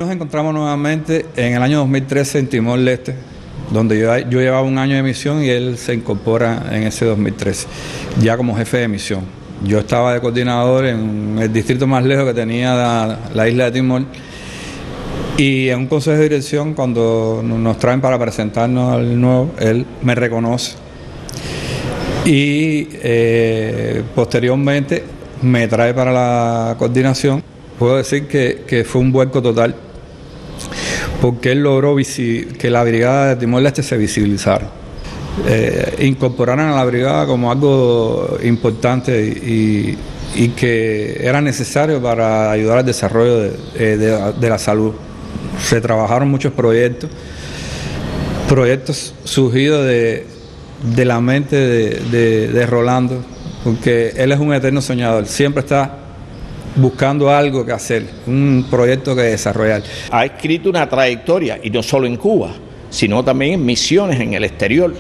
Encontramos nuevamente en el año 2013 en Timor-Leste, donde yo llevaba un año de misión y él se incorpora en ese 2013, ya como jefe de misión. Yo estaba de coordinador en el distrito más lejos que tenía la isla de Timor, y en un consejo de dirección, cuando nos traen para presentarnos al nuevo, él me reconoce y posteriormente me trae para la coordinación. Puedo decir que fue un vuelco total, porque él logró que la brigada de Timor-Leste se visibilizara, incorporaran a la brigada como algo importante y que era necesario para ayudar al desarrollo de la salud. Se trabajaron muchos proyectos surgidos de la mente de Rolando, porque él es un eterno soñador, siempre está buscando algo que hacer, un proyecto que desarrollar. Ha escrito una trayectoria, y no solo en Cuba, sino también en misiones en el exterior,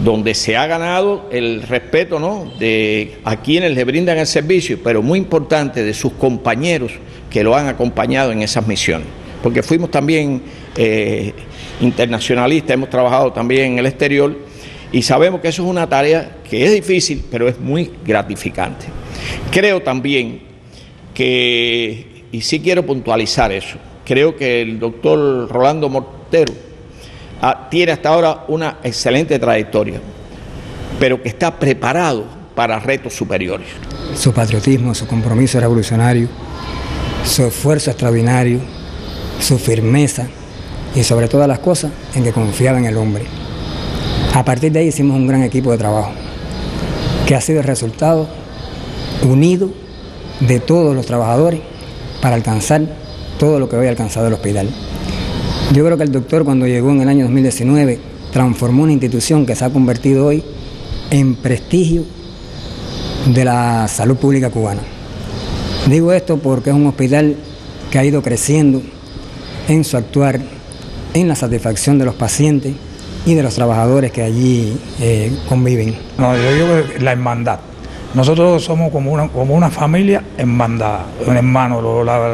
donde se ha ganado el respeto, ¿no?, de a quienes le brindan el servicio, pero muy importante, de sus compañeros que lo han acompañado en esas misiones. Porque fuimos también internacionalistas, hemos trabajado también en el exterior, y sabemos que eso es una tarea que es difícil, pero es muy gratificante. Creo también y sí quiero puntualizar eso, creo que el doctor Rolando Mortero tiene hasta ahora una excelente trayectoria, pero que está preparado para retos superiores. Su patriotismo, su compromiso revolucionario, su esfuerzo extraordinario, su firmeza y sobre todas las cosas en que confiaba en el hombre. A partir de ahí hicimos un gran equipo de trabajo que ha sido el resultado unido de todos los trabajadores para alcanzar todo lo que hoy ha alcanzado el hospital. Yo creo que el doctor, cuando llegó en el año 2019, transformó una institución que se ha convertido hoy en prestigio de la salud pública cubana. Digo esto porque es un hospital que ha ido creciendo en su actuar, en la satisfacción de los pacientes y de los trabajadores que allí conviven. No, yo digo la hermandad. Nosotros somos como una familia hermandad, un hermano,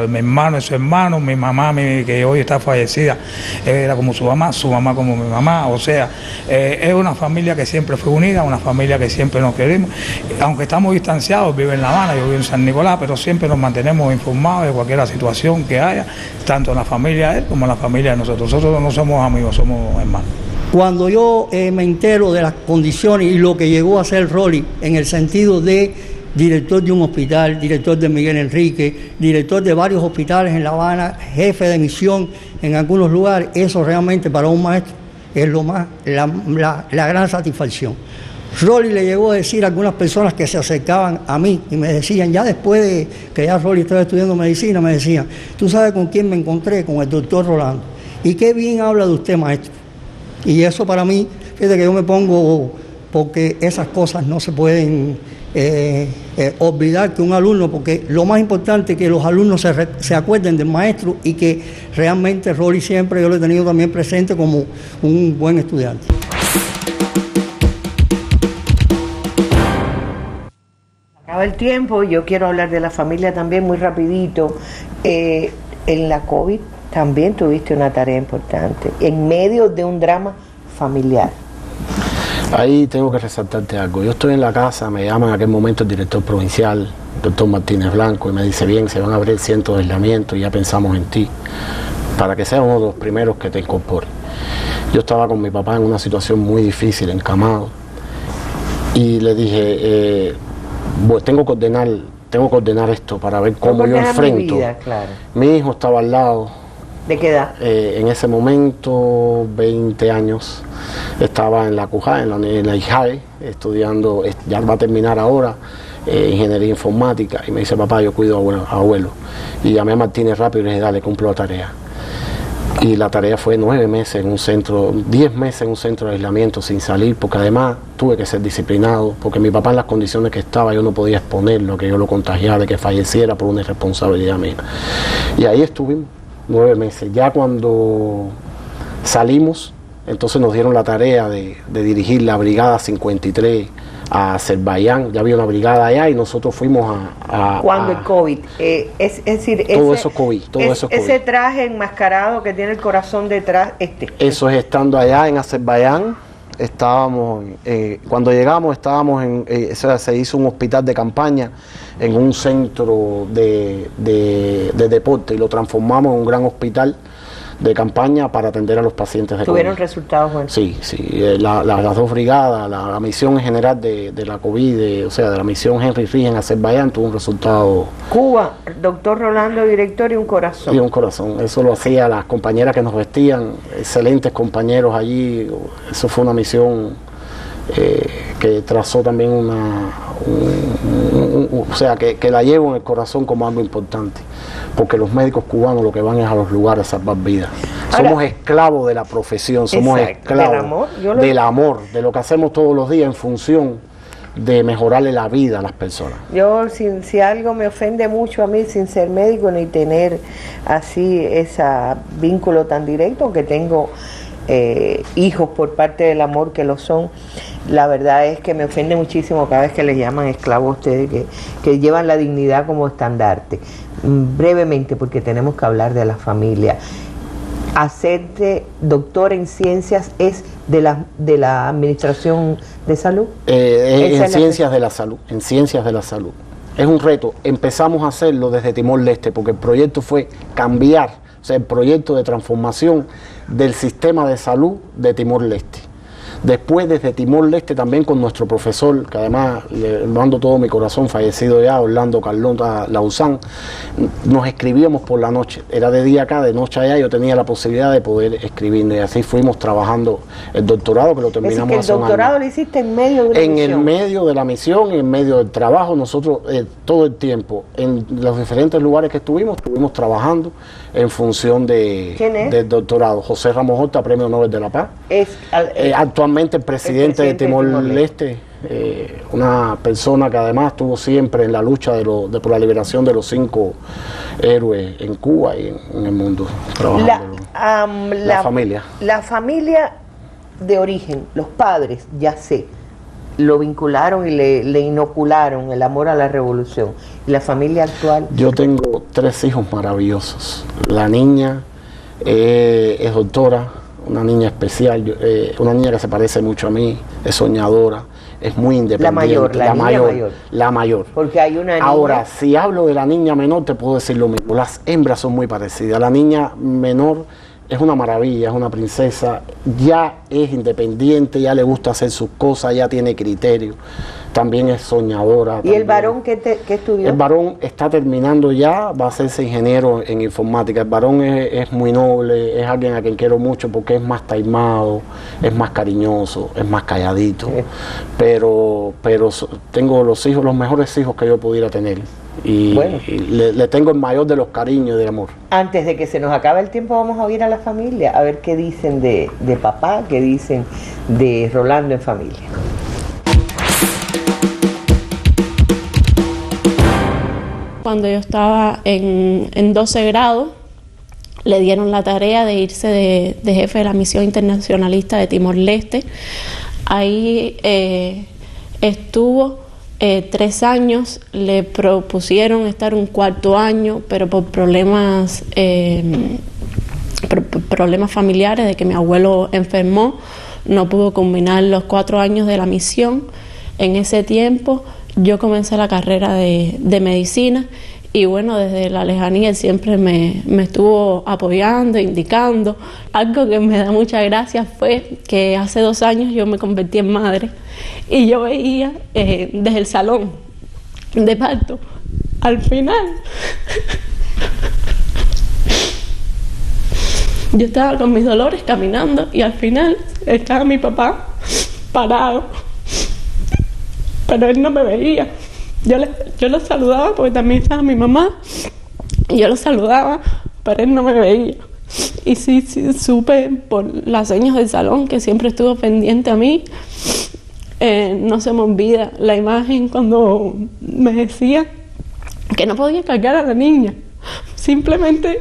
mi hermano es su hermano, mi mamá, que hoy está fallecida, era como su mamá como mi mamá, o sea, es una familia que siempre fue unida, una familia que siempre nos queremos, aunque estamos distanciados, vive en La Habana, yo vivo en San Nicolás, pero siempre nos mantenemos informados de cualquier situación que haya, tanto en la familia de él como en la familia de nosotros. Nosotros no somos amigos, somos hermanos. Cuando yo me entero de las condiciones y lo que llegó a ser Rolly en el sentido de director de un hospital, director de Miguel Enrique, director de varios hospitales en La Habana, jefe de misión en algunos lugares, eso realmente para un maestro es la gran satisfacción. Rolly le llegó a decir a algunas personas que se acercaban a mí y me decían, ya después de que ya Rolly estaba estudiando medicina, me decían, ¿tú sabes con quién me encontré? Con el doctor Rolando. Y qué bien habla de usted, maestro. Y eso para mí, fíjate que yo me pongo, porque esas cosas no se pueden olvidar que un alumno, porque lo más importante es que los alumnos se acuerden del maestro y que realmente Rolly siempre yo lo he tenido también presente como un buen estudiante. acaba el tiempo, yo quiero hablar de la familia también muy rapidito. En la COVID también tuviste una tarea importante, en medio de un drama familiar. Ahí tengo que resaltarte algo. Yo estoy en la casa, me llama en aquel momento el director provincial, doctor Martínez Blanco, y me dice, bien, se van a abrir cientos de aislamientos y ya pensamos en ti, para que seas uno de los primeros que te incorpore. Yo estaba con mi papá en una situación muy difícil, encamado, y le dije, tengo que ordenar esto para ver cómo yo enfrento. Mi vida, claro. Mi hijo estaba al lado. ¿De qué edad? En ese momento, 20 años. Estaba en la CUJA, en la IJAE, estudiando, ya va a terminar ahora, ingeniería informática. Y me dice, papá, yo cuido a abuelo. Y llamé a Martínez rápido y le dije, dale, cumplo la tarea. Y la tarea fue 9 meses en un centro, 10 meses en un centro de aislamiento sin salir, porque además tuve que ser disciplinado, porque mi papá en las condiciones que estaba yo no podía exponerlo, que yo lo contagiara, de que falleciera por una irresponsabilidad mía. Y ahí estuvimos 9 meses. Ya cuando salimos, entonces nos dieron la tarea de dirigir la Brigada 53 a Azerbaiyán. Ya había una brigada allá y nosotros fuimos a ¿Cuándo el COVID? Es decir, todo eso COVID. Ese traje enmascarado que tiene el corazón detrás, Eso es estando allá en Azerbaiyán. Estábamos, cuando llegamos se hizo un hospital de campaña en un centro de deporte y lo transformamos en un gran hospital de campaña para atender a los pacientes de COVID. ¿Tuvieron resultados buenos? Sí, las dos brigadas, la misión en general de la COVID, de la misión Henry Ries en Azerbaiyán tuvo un resultado. Cuba, doctor Rolando, director, y un corazón. Y un corazón, eso lo hacía las compañeras que nos vestían, excelentes compañeros allí. Eso fue una misión que trazó también que la llevo en el corazón como algo importante, porque los médicos cubanos lo que van es a los lugares a salvar vidas. Ahora, somos esclavos de la profesión, somos esclavos del amor, de lo que hacemos todos los días en función de mejorarle la vida a las personas. Yo, si algo me ofende mucho a mí, sin ser médico ni tener así ese vínculo tan directo, aunque tengo hijos por parte del amor que lo son, la verdad es que me ofende muchísimo cada vez que les llaman esclavos a ustedes, que llevan la dignidad como estandarte. Brevemente, porque tenemos que hablar de la familia. Hacerte doctor en ciencias es de la Administración de Salud. En ciencias de la salud, en ciencias de la salud. Es un reto. Empezamos a hacerlo desde Timor-Leste, porque el proyecto fue cambiar, el proyecto de transformación del sistema de salud de Timor-Leste. Después, desde Timor-Leste, también con nuestro profesor, que además le mando todo mi corazón, fallecido ya, Orlando Carlota Lauzán, nos escribíamos por la noche. Era de día acá, de noche allá, yo tenía la posibilidad de poder escribir. Y así fuimos trabajando el doctorado, que lo terminamos hace un año. ¿El doctorado lo hiciste en medio de una misión? En el medio de la misión, en medio del trabajo. Nosotros todo el tiempo, en los diferentes lugares que estuvimos trabajando en función del doctorado. José Ramos Horta, Premio Nobel de la Paz. Actualmente el presidente de Timor-Leste, una persona que además estuvo siempre en la lucha por la liberación de los 5 héroes en Cuba y en el mundo, trabajando. La familia. La familia de origen, los padres, ya sé, lo vincularon y le inocularon el amor a la revolución. ¿Y la familia actual? Yo tengo 3 hijos maravillosos. La niña es doctora, una niña especial, una niña que se parece mucho a mí, es soñadora, es muy independiente. La mayor. Porque hay una niña. Ahora, si hablo de la niña menor, te puedo decir lo mismo. Las hembras son muy parecidas. La niña menor es una maravilla, es una princesa, ya es independiente, ya le gusta hacer sus cosas, ya tiene criterio, también es soñadora. ¿Y el varón qué estudió? El varón está terminando ya, va a hacerse ingeniero en informática. El varón es muy noble, es alguien a quien quiero mucho porque es más taimado, es más cariñoso, es más calladito, pero tengo los mejores hijos que yo pudiera tener. Y, bueno, le tengo el mayor de los cariños y del amor. Antes de que se nos acabe el tiempo, vamos a oír a la familia, a ver qué dicen de papá, qué dicen de Rolando en familia. Cuando yo estaba en 12 grado, le dieron la tarea de irse de jefe de la misión internacionalista de Timor-Leste. Ahí estuvo 3 años, le propusieron estar un 4º año, pero por problemas familiares, de que mi abuelo enfermó, no pudo combinar los 4 años de la misión. En ese tiempo yo comencé la carrera de medicina y bueno, desde la lejanía él siempre me estuvo apoyando, indicando. Algo que me da mucha gracia fue que hace 2 años yo me convertí en madre y yo veía desde el salón de parto, al final, yo estaba con mis dolores caminando y al final estaba mi papá parado, pero él no me veía. Yo lo saludaba porque también estaba mi mamá y yo lo saludaba, pero él no me veía. Y sí supe por las señas del salón que siempre estuvo pendiente a mí. No se me olvida la imagen cuando me decía que no podía cargar a la niña, simplemente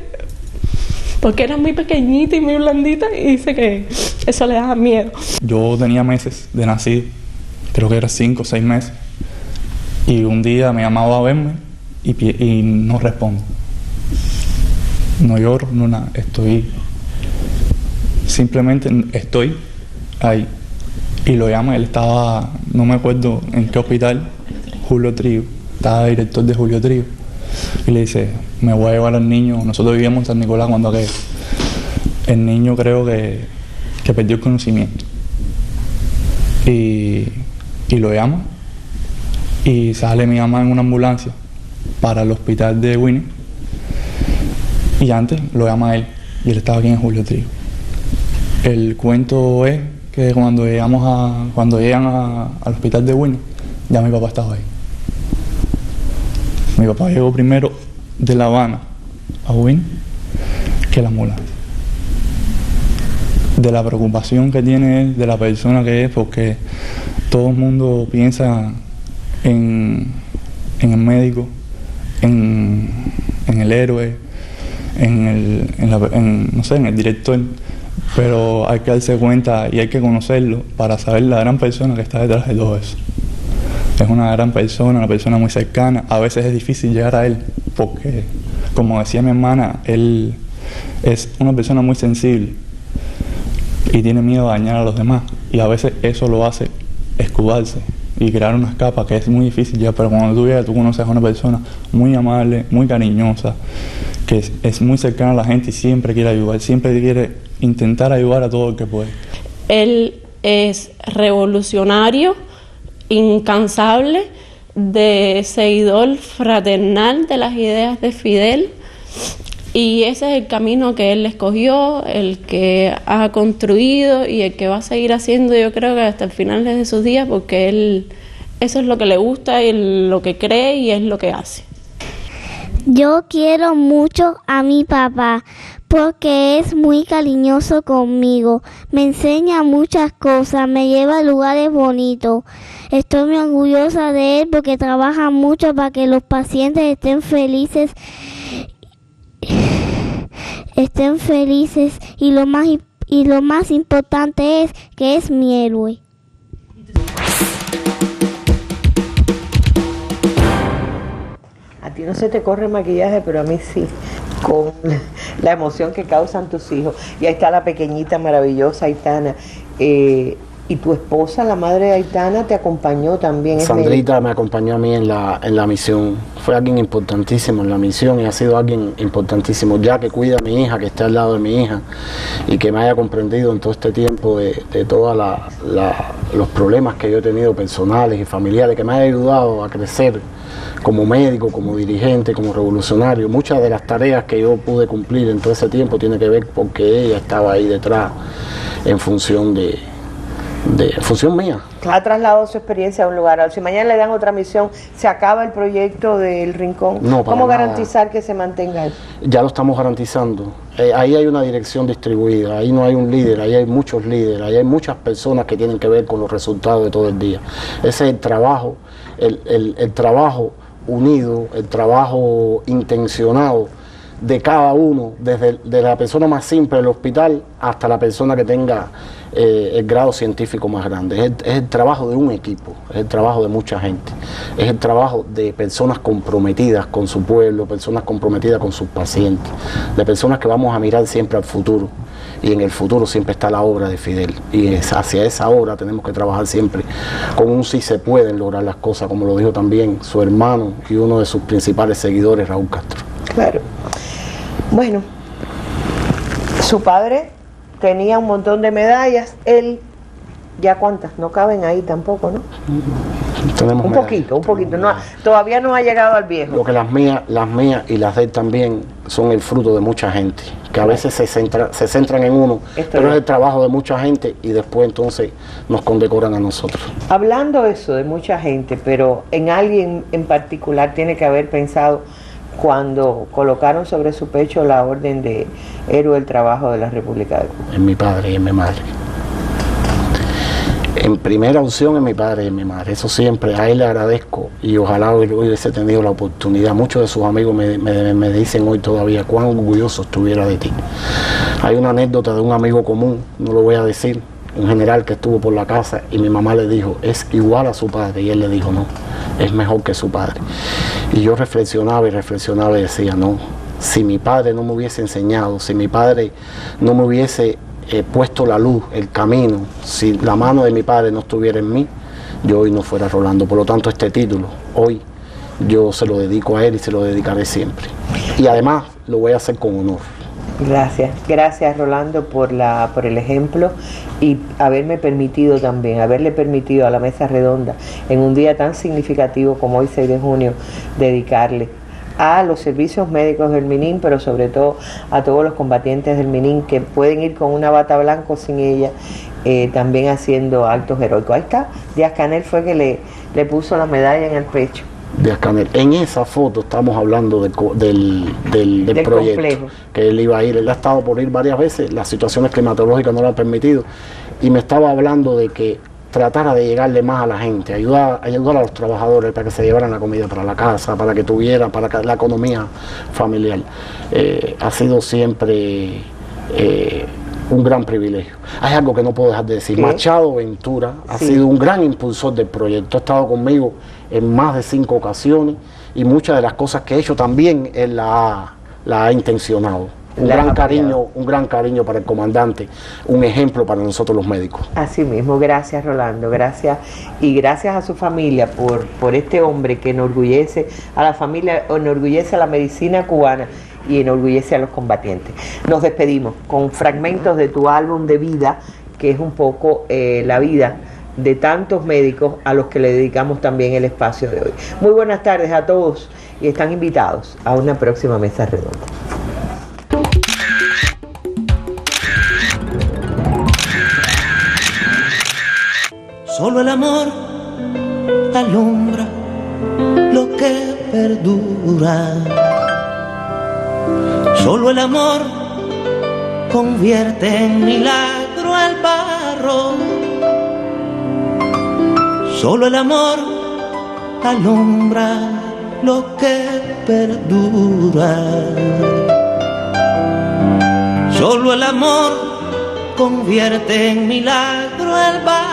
porque era muy pequeñita y muy blandita, y dice que eso le daba miedo. Yo tenía meses de nacido, creo que era 5 o 6 meses, y un día me llamaba a verme y no respondo. No lloro, no nada, simplemente estoy ahí. Y lo llama, él estaba, no me acuerdo en qué hospital, Julio Trío, estaba director de Julio Trío. Y le dice, me voy a llevar al niño, nosotros vivíamos en San Nicolás cuando aquello. El niño creo que perdió el conocimiento. Y lo llama, y sale mi mamá en una ambulancia para el hospital de Winnie. Y antes lo llama a él, y él estaba aquí en Julio Trío. El cuento es que cuando llegan al hospital de Winnie, ya mi papá estaba ahí. Mi papá llegó primero de La Habana a Winnie que la ambulancia. De la preocupación que tiene él, de la persona que es, porque todo el mundo piensa en el médico, en el héroe, en el director, pero hay que darse cuenta y hay que conocerlo para saber la gran persona que está detrás de todo eso. Es una gran persona, una persona muy cercana. A veces es difícil llegar a él porque, como decía mi hermana, él es una persona muy sensible y tiene miedo a dañar a los demás, y a veces eso lo hace escudarse y crear unas capas que es muy difícil ya, pero cuando tú llegas, tú conoces a una persona muy amable, muy cariñosa, que es muy cercana a la gente y siempre quiere ayudar, siempre quiere intentar ayudar a todo el que puede. Él es revolucionario, incansable, de seguidor fraternal de las ideas de Fidel, y ese es el camino que él escogió, el que ha construido y el que va a seguir haciendo, yo creo que hasta el final de sus días, porque él, eso es lo que le gusta y lo que cree y es lo que hace. Yo quiero mucho a mi papá porque es muy cariñoso conmigo, me enseña muchas cosas, me lleva a lugares bonitos. Estoy muy orgullosa de él porque trabaja mucho para que los pacientes estén felices y lo más importante es que es mi héroe. A ti no se te corre maquillaje, pero a mí sí, con la emoción que causan tus hijos. Y ahí está la pequeñita maravillosa Aitana. Y tu esposa, la madre de Aitana, te acompañó también. Sandrita me acompañó a mí en la misión. Fue alguien importantísimo en la misión y ha sido alguien importantísimo, ya que cuida a mi hija, que está al lado de mi hija y que me haya comprendido en todo este tiempo de todos los problemas que yo he tenido personales y familiares, que me haya ayudado a crecer como médico, como dirigente, como revolucionario. Muchas de las tareas que yo pude cumplir en todo ese tiempo tiene que ver porque ella estaba ahí detrás en función mía. Ha trasladado su experiencia a un lugar. Si mañana le dan otra misión, ¿se acaba el proyecto del Rincón? No, ¿Cómo garantizar que se mantenga eso? Ya lo estamos garantizando. Ahí hay una dirección distribuida, ahí no hay un líder, ahí hay muchos líderes, ahí hay muchas personas que tienen que ver con los resultados de todo el día. Ese es el trabajo, el trabajo unido, el trabajo intencionado de cada uno, desde la persona más simple del hospital hasta la persona que tenga el grado científico más grande. Es el trabajo de un equipo, es el trabajo de mucha gente, es el trabajo de personas comprometidas con su pueblo, personas comprometidas con sus pacientes, de personas que vamos a mirar siempre al futuro, y en el futuro siempre está la obra de Fidel, y hacia esa obra tenemos que trabajar siempre con un sí se pueden lograr las cosas, como lo dijo también su hermano y uno de sus principales seguidores, Raúl Castro. Claro. Bueno, su padre tenía un montón de medallas, él, ya cuántas, no caben ahí tampoco, ¿no? Tenemos un poquito, no, todavía no ha llegado al viejo. Lo que las mías y las de él también son el fruto de mucha gente, que a veces se centran en uno, pero es el trabajo de mucha gente y después entonces nos condecoran a nosotros. Hablando eso de mucha gente, pero en alguien en particular tiene que haber pensado cuando colocaron sobre su pecho la orden de Héroe del Trabajo de la República de Cuba. En mi padre y en mi madre. En primera opción en mi padre y en mi madre, eso siempre, a él le agradezco y ojalá hoy hubiese tenido la oportunidad. Muchos de sus amigos me dicen hoy todavía cuán orgulloso estuviera de ti. Hay una anécdota de un amigo común, no lo voy a decir, un general que estuvo por la casa y mi mamá le dijo, es igual a su padre, y él le dijo, no, es mejor que su padre. Y yo reflexionaba y decía, no, si mi padre no me hubiese enseñado, si mi padre no me hubiese puesto la luz, el camino, si la mano de mi padre no estuviera en mí, yo hoy no fuera Rolando. Por lo tanto, este título, hoy, yo se lo dedico a él y se lo dedicaré siempre. Y además, lo voy a hacer con honor. Gracias Rolando por el ejemplo y haberle permitido a la mesa redonda en un día tan significativo como hoy 6 de junio dedicarle a los servicios médicos del MININ, pero sobre todo a todos los combatientes del MININ que pueden ir con una bata blanca o sin ella, también haciendo actos heroicos. Ahí está, Díaz-Canel fue que le puso la medalla en el pecho. Díaz-Canel. En esa foto estamos hablando del proyecto complejo que él iba a ir. Él ha estado por ir varias veces, las situaciones climatológicas no lo han permitido, y me estaba hablando de que tratara de llegarle más a la gente, ayudar a los trabajadores para que se llevaran la comida para la casa, para que la economía familiar. Ha sido siempre un gran privilegio. Hay algo que no puedo dejar de decir. ¿Qué? Machado Ventura ha sido un gran impulsor del proyecto, ha estado conmigo en más de 5 ocasiones y muchas de las cosas que he hecho también él la ha intencionado. Un gran cariño para el comandante, un ejemplo para nosotros los médicos. Así mismo, gracias Rolando, gracias a su familia por este hombre que enorgullece a la familia, enorgullece a la medicina cubana y enorgullece a los combatientes. Nos despedimos con fragmentos de tu álbum de vida, que es un poco la vida de tantos médicos a los que le dedicamos también el espacio de hoy. Muy buenas tardes a todos y están invitados a una próxima mesa redonda. Solo el amor alumbra lo que perdura. Solo el amor convierte en milagro el barro. Solo el amor alumbra lo que perdura. Solo el amor convierte en milagro el barro.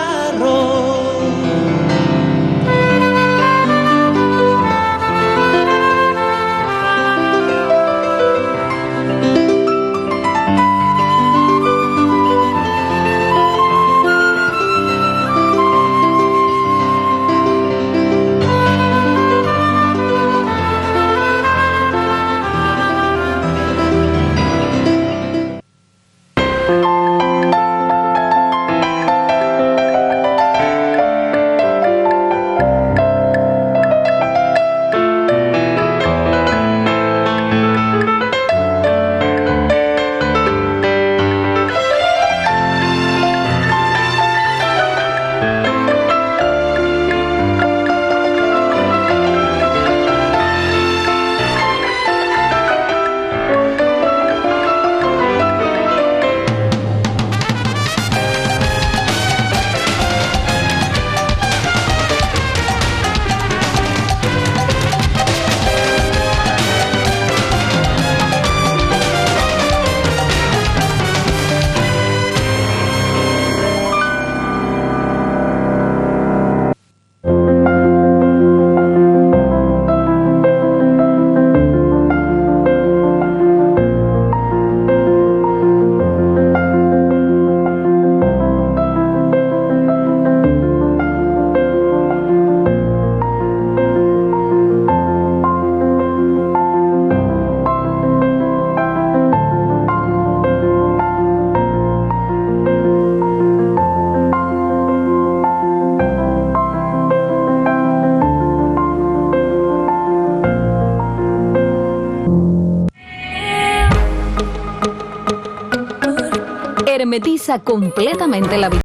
sintetiza completamente la vida.